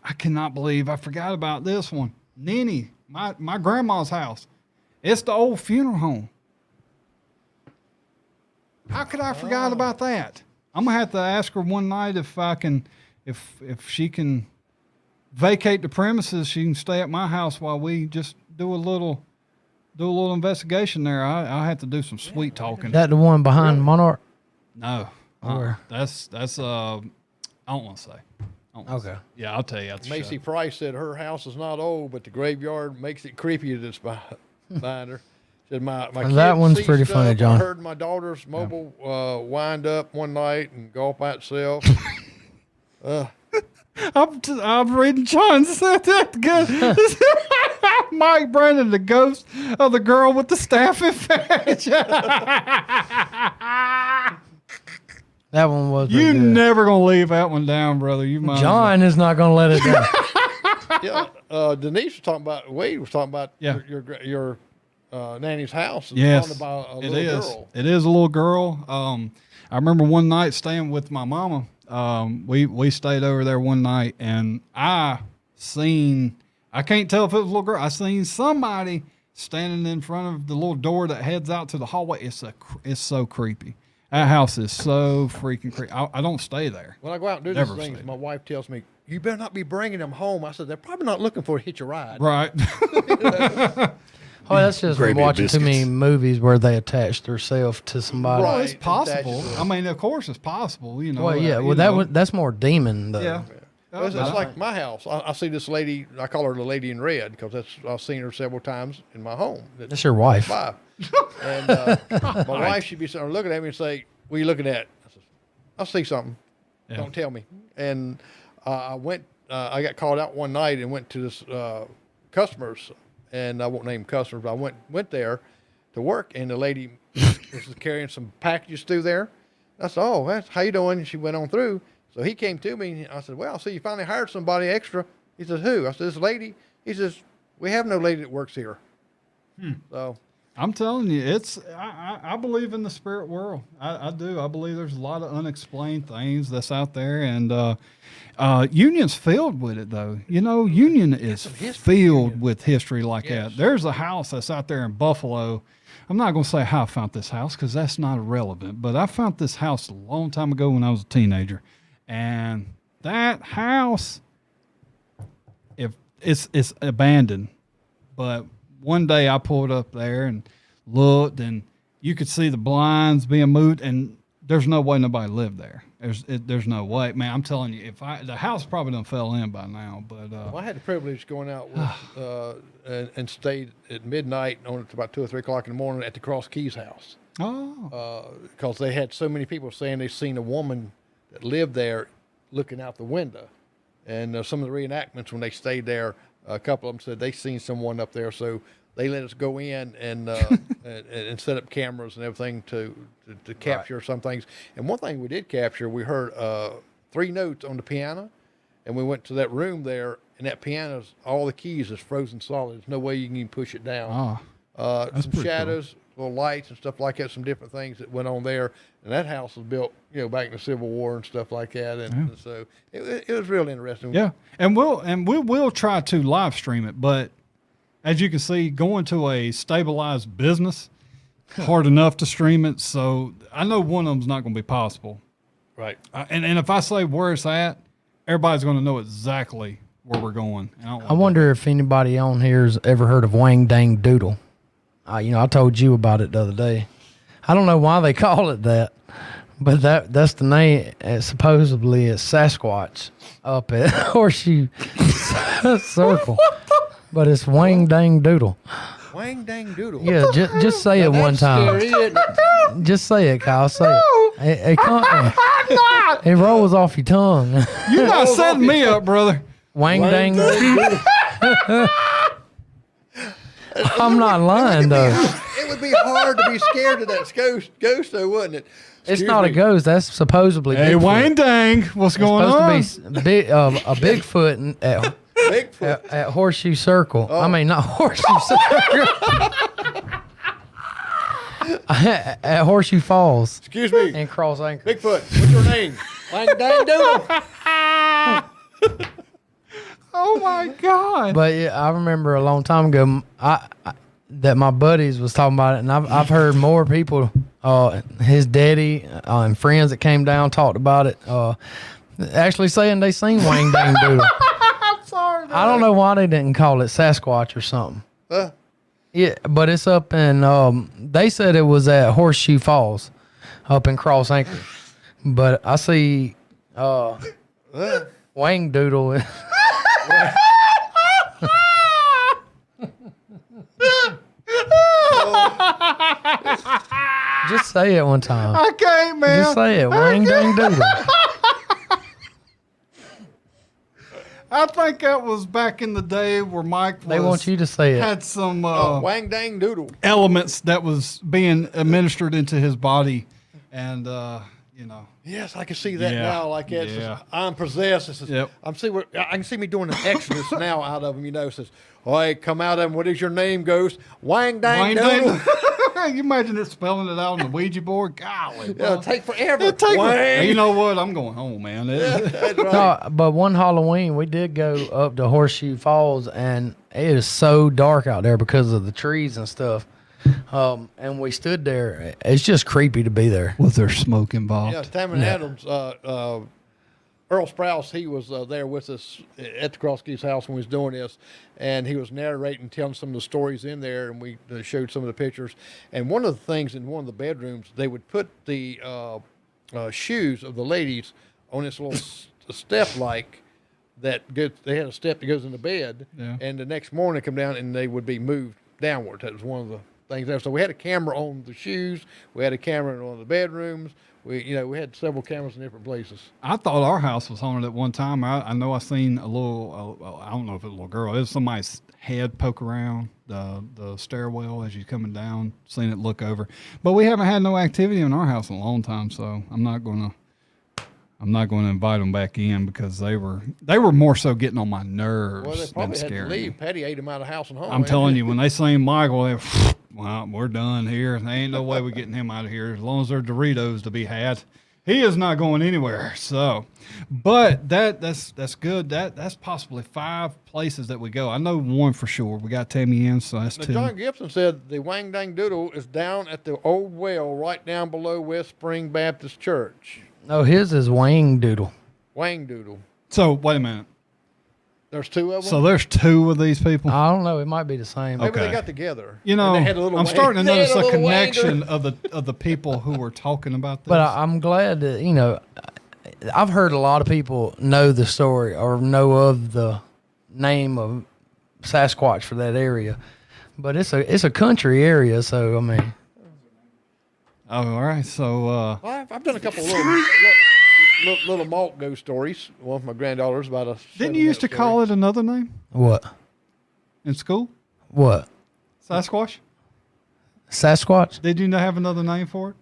I cannot believe I forgot about this one. Nenny, my grandma's house. It's the old funeral home. How could I forgot about that? I'm gonna have to ask her one night if she can vacate the premises. She can stay at my house while we just do a little investigation there. I'll have to do some sweet talking. That the one behind Monarch? No, Where? that's I don't want to say. I don't wanna Okay. say. Yeah, I'll tell you after the Macy show. Price said her house is not old, but the graveyard makes it creepy that's behind her. Said my And that kids one's see pretty stuff. funny, John. I heard my daughter's mobile wind up one night and go off by itself. I'm reading John said that good. Mike Brandon, the ghost of the girl with the staff and fetch. That one was You pretty good. never gonna leave that one down, brother. You might. John is not going to let it down. Yeah, Denise was talking about. Wade was talking about Yeah. your Nanny's house. Is Yes, haunted by a it little is. girl. It is a little girl. I remember one night staying with my mama. We stayed over there one night, and I can't tell if it was a little girl. I seen somebody standing in front of the little door that heads out to the hallway. It's so creepy. That house is so freaking creepy. I don't stay there. When I go out and do Never these things, stayed. my wife tells me, "You better not be bringing them home." I said, "They're probably not looking for a hitch a ride." Right. Oh, that's just Gravy and watching too many biscuits. movies where they attach themselves to somebody. Well, Right. it's possible. Attaches to it. I mean, of course, it's possible. You know. Well, yeah. Well, that's more demon though. Yeah. It's like my house. I see this lady. I call her the lady in red because I've seen her several times in my home. That's your wife. Bye. And my wife should be sitting there looking at me and say, "What are you looking at?" I said, "I see something. Yeah. Don't tell me." And I went. I got called out one night and went to this customers, and I won't name customers. But I went there to work, and the lady was carrying some packages through there. I said, "Oh, that's how you doing?" And she went on through. So he came to me, and I said, "Well, I see you finally hired somebody extra." He says, "Who?" I said, "This lady." He says, "We have no lady that works here." So I'm telling you, I believe in the spirit world. I do. I believe there's a lot of unexplained things that's out there, and Union's filled with it, though. You know, Union is filled with history like that. There's a house that's out there in Buffalo. I'm not going to say how I found this house because that's not irrelevant, but I found this house a long time ago when I was a teenager, and that house, if it's abandoned, but one day I pulled up there and looked, and you could see the blinds being moved, and there's no way nobody lived there. There's no way, man. I'm telling you, the house probably done fell in by now, but well, I had the privilege of going out with, and stayed at midnight on about 2 or 3 o'clock in the morning at the Cross Keys house because they had so many people saying they seen a woman that lived there looking out the window, and some of the reenactments when they stayed there, a couple of them said they seen someone up there, so they let us go in and and set up cameras and everything to capture some things. And one thing we did capture, we heard 3 notes on the piano, and we went to that room there, and that piano's all the keys is frozen solid. There's no way you can even push it down. Some pretty cool. shadows, little lights and stuff like that, some different things that went on there. And that house was built, back in the Civil War and stuff like that. And so it was real interesting. yeah, and we will try to live stream it, but as you can see, going to a stabilized business, hard enough to stream it. So I know one of them's not going to be possible. Right. And if I say where it's at, everybody's going to know exactly where we're going. And I wonder if anybody on here has ever heard of Wang Dang Doodle. I told you about it the other day. I don't know why they call it that, but that's the name. Supposedly it's Sasquatch up at Horseshoe Circle. But it's Wang Dang Doodle. Wang Dang Doodle. Yeah, just say it one time. Scary, isn't it? Just say it, Kyle. Say it. It rolls off your tongue. you're not setting me up, brother. Wang Dang Doodle. I'm not lying, though. It would be hard to be scared of that ghost though, wouldn't it? It's not a ghost. That's supposedly Hey, Bigfoot. Wayne Dang, what's It's going on? supposed to be a Bigfoot Bigfoot. at Horseshoe Circle. I mean, not Horseshoe Circle. At Horseshoe Falls Excuse me. and Cross Anchor. Bigfoot, what's your name? Wang Dang Doodle. Oh my God! But yeah, I remember a long time ago, that my buddies was talking about it, and I've heard more people, his daddy and friends that came down talked about it, actually saying they seen Wang Dang Doodle. I'm sorry. I don't know why they didn't call it Sasquatch or something. Yeah, but it's up in. They said it was at Horseshoe Falls, up in Cross Anchor. But I see Wang Doodle. Just say it one time. I can't, man. Just say it. Wang Dang Doodle. I think that was back in the day where Mike They want you to say it. had some Wang Dang Doodle. elements that was being administered into his body, and you know. Yes, I can see that Yeah, now. Like it's yeah. I'm possessed. This is, Yep. I can see me doing an exodus now out of them. You know, it says, "Oh, hey, come out of them. What is your name, Ghost? Wang dang Wayne doodle." Dang. You imagine it spelling it out on the Ouija board? Golly, It'll bro. take forever. It'd take Wang. you know what? I'm going home, man. That's right. No, but one Halloween we did go up to Horseshoe Falls, and it is so dark out there because of the trees and stuff. And we stood there. It's just creepy to be there. Was there smoke involved? Yeah, Tamron Adams, Earl Sprouse, he was there with us at the Crosskeys house when we was doing this, and he was narrating, telling some of the stories in there, and we showed some of the pictures. And one of the things in one of the bedrooms, they would put the shoes of the ladies on this little step like that. They had a step that goes in the bed, Yeah. and the next morning come down and they would be moved downward. That was one of the things there. So we had a camera on the shoes. We had a camera on the bedrooms. We had several cameras in different places. I thought our house was haunted at one time. I know I seen a little, I don't know if it was a little girl. It was somebody's head poke around the stairwell as you're coming down, seen it look over. But we haven't had no activity in our house in a long time, so I'm not going to invite them back in because they were more so getting on my nerves Well, they than probably had to scaring leave. me. Patty ate them out of house and home. I'm telling you, when they seen Michael, they, well, we're done here. There ain't no way we're getting him out of here as long as there's Doritos to be had. He is not going anywhere. So, but that's good. That's possibly 5 places that we go. I know one for sure. We got Tammy in, so that's Now, 2. John Gibson said the Wang Dang Doodle is down at the old well right down below West Spring Baptist Church. No, his is Wang Doodle. Wang Doodle. So wait a minute. There's 2 of them. So there's 2 of these people. I don't know. It might be the same. Maybe okay. they got together. You know, And they had a little I'm Wang- starting to they had notice a little Wang connection Doodle. of the people who were talking about this. But I'm glad that, I've heard a lot of people know the story or know of the name of Sasquatch for that area. But it's a country area, so, I mean. Oh, all right. So Well, I've done a couple of little malt ghost stories. One from my granddaughter's about a. didn't you used to call it another name What? in school? What? Sasquatch? Sasquatch? Did you not have another name for it?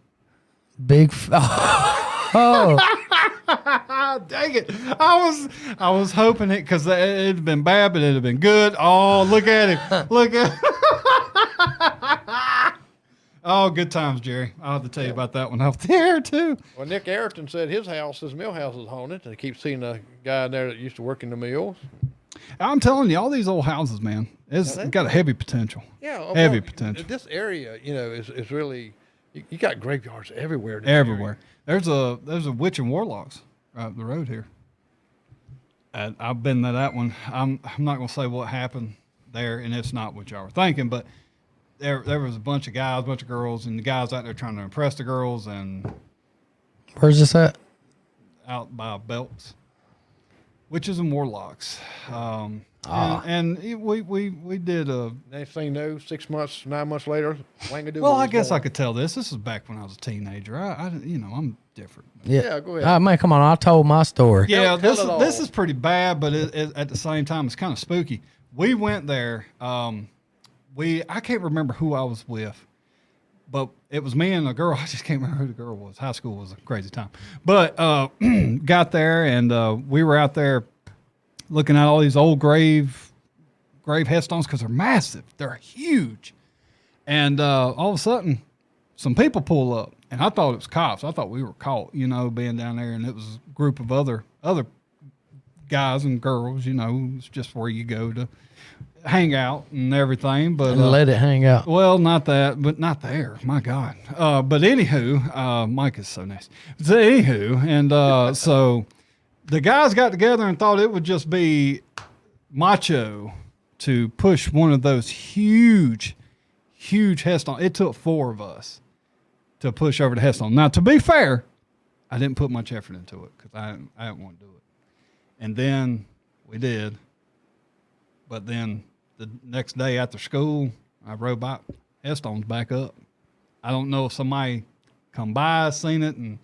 Big. Oh. Ah, dang it! I was hoping it because it'd been bad, but it'd have been good. Oh, look at him! Look at. Oh, good times, Jerry. I'll have to tell you about that one out there too. Well, Nick Ayrton said his mill house is haunted, and he keeps seeing a guy in there that used to work in the mills. I'm telling you, all these old houses, man, it's got a heavy potential. Yeah, Heavy potential. This area, is really. You got graveyards everywhere. in this Everywhere. There's a Witch and Warlocks right up the road here. And I've been to that one. I'm not gonna say what happened there, and it's not what y'all were thinking, but there was a bunch of guys, a bunch of girls, and the guys out there trying to impress the girls and Where's this at? out by Belts. Witches and Warlocks. And we did a. Next thing you know, 6 months, 9 months later, Wangadoodle. Well, I was guess I born. could tell this. This is back when I was a teenager. I'm different. Yeah, go ahead. Ah, man, come on. I told my story. Yeah, Tell this it all. this is pretty bad, but at the same time, it's kind of spooky. We went there. I can't remember who I was with, but it was me and a girl. I just can't remember who the girl was. High school was a crazy time, but got there and we were out there looking at all these old grave headstones because they're massive. They're huge, and all of a sudden, some people pull up, and I thought it was cops. I thought we were caught, being down there, and it was a group of other guys and girls. It's just where you go to hang out and everything. But And let it hang out. well, not that, but not there. My God. But anywho, Mike is so nice. So anywho, and so the guys got together and thought it would just be macho to push one of those huge headstones. It took 4 of us to push over the headstone. Now, to be fair, I didn't put much effort into it because I didn't want to do it. And then we did. But then the next day after school, I rode by headstones back up. I don't know if somebody come by, seen it, and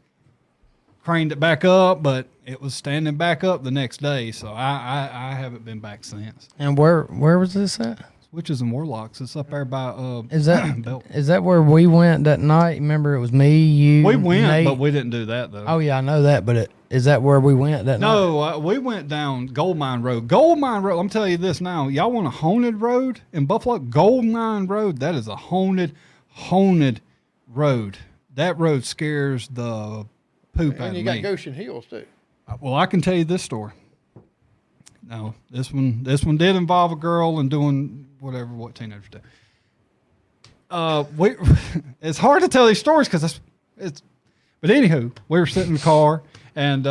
craned it back up, but it was standing back up the next day. So I haven't been back since. And where was this at? Witches and Warlocks. It's up there by Is that Belt. is that where we went that night? Remember, it was me, you, We went, Nate. but we didn't do that though. Oh yeah, I know that. But is that where we went that night? No, we went down Gold Mine Road. Gold Mine Road. I'm telling you this now. Y'all want a haunted road in Buffalo? Gold Mine Road. That is a haunted road. That road scares the poop out And of you me. got Goshen Hills too. Well, I can tell you this story. No, this one did involve a girl and doing what teenagers do. It's hard to tell these stories because it's. But anywho, we were sitting in the car and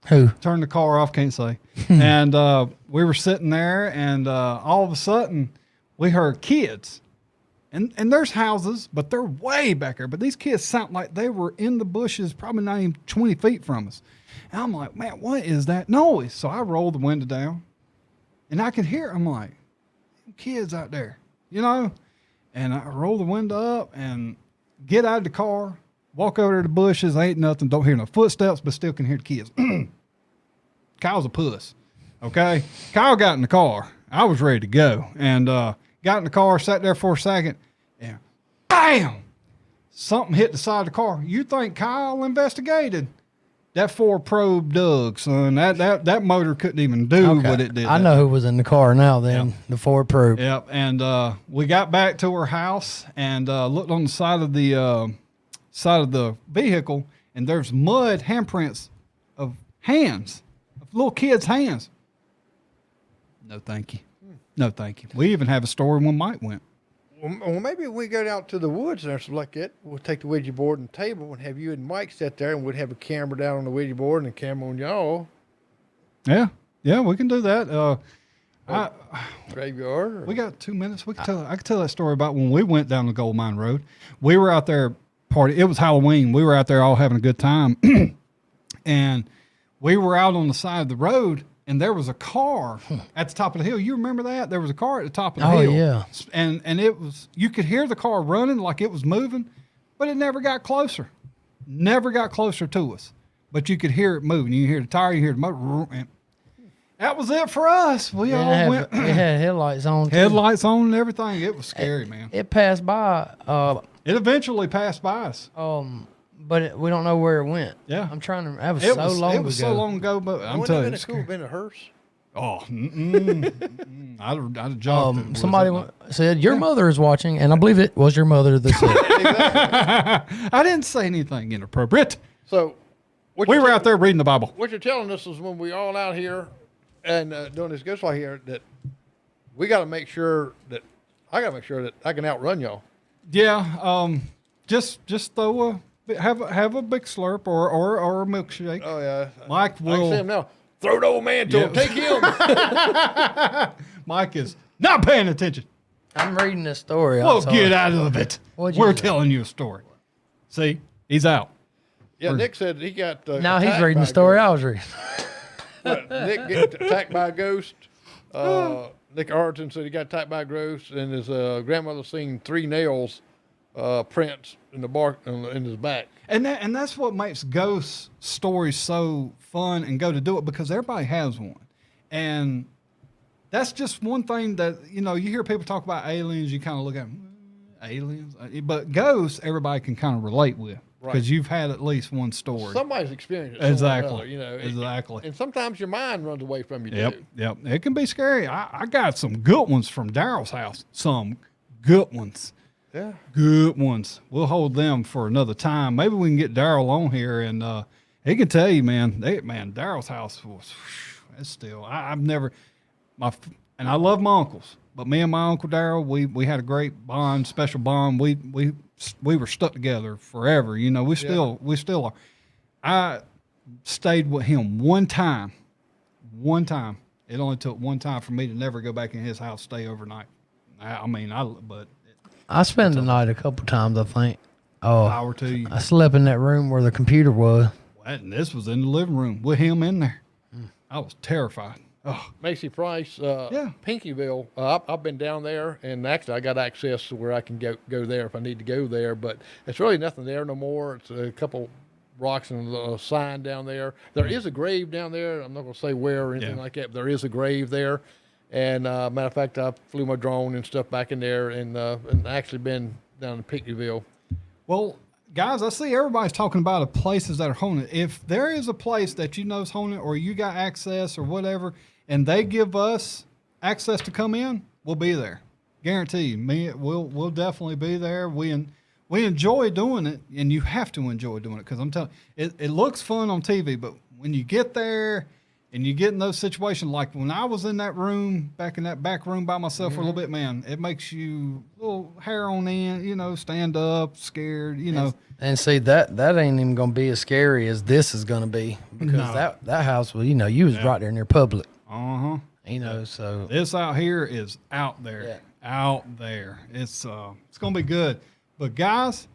Who? turned the car off. Can't say. And we were sitting there, and all of a sudden, we heard kids. And there's houses, but they're way back there. But these kids sound like they were in the bushes, probably not even 20 feet from us. And I'm like, man, what is that noise? So I rolled the window down, and I could hear. I'm like, kids out there, you know. And I roll the window up and get out of the car, walk over to the bushes. Ain't nothing. Don't hear no footsteps, but still can hear the kids. Kyle's a puss. Okay, Kyle got in the car. I was ready to go, and got in the car, sat there for a second, and bam! Something hit the side of the car. You think Kyle investigated? That Ford Probe dug, son. That motor couldn't even do what it did. I know who was in the car now. Then the Ford Probe. Yep. And we got back to her house and looked on the side of the vehicle, and there's mud handprints of hands, of little kids' hands. No, thank you. No, thank you. We even have a story when Mike went. Well, maybe if we go out to the woods or something like that, we'll take the Ouija board and table and have you and Mike sit there, and we'd have a camera down on the Ouija board and a camera on y'all. Yeah, we can do that. Graveyard. Or... We got 2 minutes. I could tell that story about when we went down the Gold Mine Road. We were out there party. It was Halloween. We were out there all having a good time, and we were out on the side of the road. And there was a car at the top of the hill. You remember that? There was a car at the top of the hill. Oh, yeah. And it was, you could hear the car running like it was moving, but it never got closer. Never got closer to us. But you could hear it moving. You hear the tire, you hear the motor. And that was it for us. We all went. It had headlights on. Too. Headlights on and everything. It was scary, man. It passed by. It eventually passed by us. But we don't know where it went. Yeah. I'm trying to. That was It so was long ago. It was so long ago, but I'm Wouldn't telling it you. have been a cool been a hearse? Oh, I'd have jumped. It. Somebody said your mother is watching, and I believe it was your mother that said. I didn't say anything inappropriate. So We were out there reading the Bible. What you're telling us is when we all out here and doing this ghost flight here, that we got to make sure that I got to make sure that I can outrun y'all. Yeah. Just throw have a big slurp or a milkshake. Oh yeah, Mike I can will. see him now. Throw the old man to him. Take him. Mike is not paying attention. I'm reading this story. Well, get out of it. What'd you We're do? telling you a story. See, he's out. Yeah, Nick said he got. Now he's attacked reading by the a story ghost. I was reading. Nick get attacked by a ghost. Nick Arlington said he got attacked by a ghost, and his grandmother seen 3 nails prints in the bark in his back. And that's what makes ghost stories so fun and go to do it, because everybody has one. And that's just one thing that, you hear people talk about aliens, you kind of look at aliens. But ghosts, everybody can kind of relate with, because you've had at least one story. Somebody's experienced it. Exactly. Another, Exactly. And sometimes your mind runs away from you too. Yep. It can be scary. I got some good ones from Daryl's house. Some good ones. Yeah. Good ones. We'll hold them for another time. Maybe we can get Daryl on here, and he can tell you, man. Daryl's house was. It's still. I've never. And I love my uncles, but me and my uncle Daryl, we had a great bond, special bond. We were stuck together forever. We still are. I stayed with him one time. One time. It only took one time for me to never go back in his house, stay overnight. But. I spent the night a couple times, I think. Power to you. I slept in that room where the computer was. And this was in the living room with him in there. I was terrified. Oh, Macy Price, Yeah. Pinkyville. I've been down there, and actually I got access to where I can go there if I need to go there. But it's really nothing there no more. It's a couple rocks and a sign down there. There is a grave down there. I'm not going to say where or anything Yeah. like that, but there is a grave there. And matter of fact, I flew my drone and stuff back in there, and actually been down in Pinckneyville. Well, guys, I see everybody's talking about places that are haunted. If there is a place that you know is haunted, or you got access or whatever, and they give us access to come in, we'll be there. Guaranteed. We'll definitely be there. We enjoy doing it, and you have to enjoy doing it, because I'm telling you, it looks fun on TV, but when you get there and you get in those situations, like when I was in that room, back in that back room by myself for a little bit, man, it makes you a little hair on end, stand up, scared, And see, that ain't even gonna be as scary as this is gonna be, because No. that house was, you was right there near public. Uh-huh. So This out here is out there. Yeah. Out there. It's gonna be good. But guys,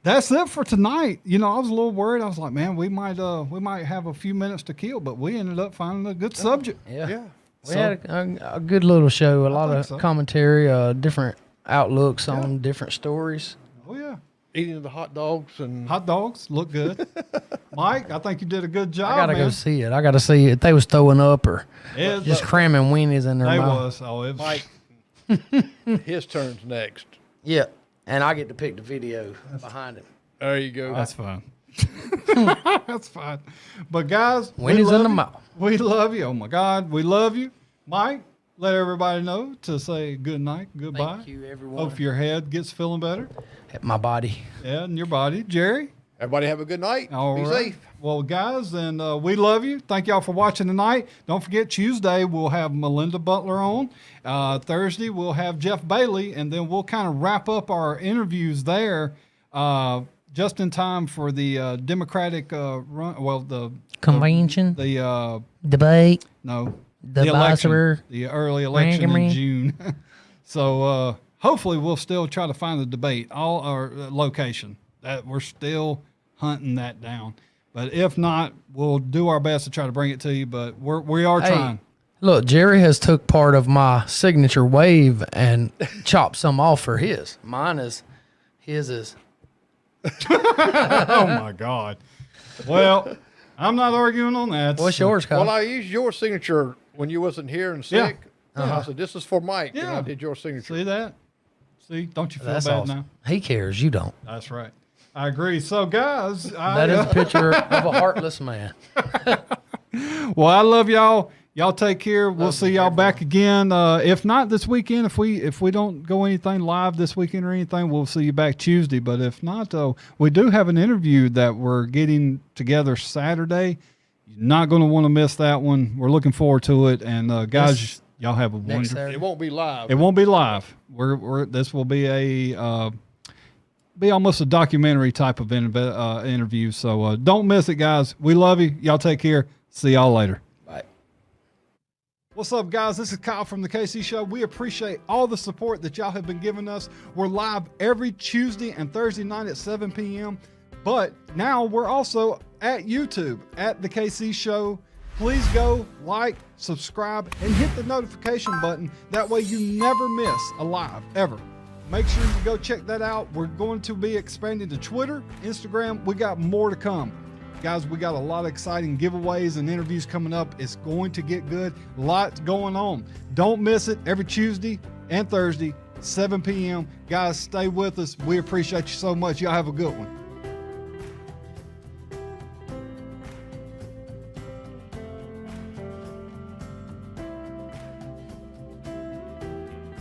that's it for tonight. I was a little worried. I was like, man, we might have a few minutes to kill, but we ended up finding a good subject. yeah. We So- had a good little show, a lot think of so. commentary, different outlooks on different stories. Oh yeah. Eating the hot dogs and Hot dogs look good. Mike, I think you did a good job. I gotta man. go see it. I gotta see if they was throwing up or It, just cramming weenies in their they mouth. was. Oh, it was. Mike. His turn's next. Yeah, and I get to pick the video behind it. There you go. That's fine. That's fine. But guys, we Weenies in love the you. mouth. We love you. Oh my God, we love you. Mike, let everybody know to say good night, goodbye. Thank you, everyone. Hope your head gets feeling better. My body. Yeah, and your body. Jerry? Everybody have a good night. All Be right. safe. Well, guys, and we love you. Thank y'all for watching tonight. Don't forget, Tuesday we'll have Melinda Butler on. Thursday we'll have Jeff Bailey, and then we'll kind of wrap up our interviews there just in time for the Democratic run. Well, the Convention. the Debate. no The election, Vice- the early election in Rangaring. June. So hopefully we'll still try to find the debate, all our location. That we're still hunting that down. But if not, we'll do our best to try to bring it to you. But we are Hey, trying. Look, Jerry has took part of my signature wave and chopped some off for his. His is. Oh my God. Well, I'm not arguing on that. What's yours, Kyle? Well, I used your signature when you wasn't here and sick. Yeah. I said, this is for Mike. And Yeah. I did your signature. See that? See, don't you feel That's bad awesome. now? He cares. You don't. That's right. I agree. So, guys, That is a picture of a heartless man. well, I love y'all. Y'all take care. We'll see y'all back again. If not this weekend, if we don't go anything live this weekend or anything, we'll see you back Tuesday. But if not, we do have an interview that we're getting together Saturday. You're not going to want to miss that one. We're looking forward to it. And guys, y'all have a Next wonderful. Saturday. It won't be live. It won't be live. This will be be almost a documentary type of interview. So don't miss it, guys. We love you. Y'all take care. See y'all later. Bye. What's up, guys? This is Kyle from the KC Show. We appreciate all the support that y'all have been giving us. We're live every Tuesday and Thursday night at 7 p.m. But now we're also at YouTube at the KC Show. Please go like, subscribe, and hit the notification button. That way you never miss a live, ever. Make sure you go check that out. We're going to be expanding to Twitter, Instagram. We got more to come. Guys, we got a lot of exciting giveaways and interviews coming up. It's going to get good. Lots going on. Don't miss it every Tuesday and Thursday, 7 p.m. Guys, stay with us. We appreciate you so much. Y'all have a good one.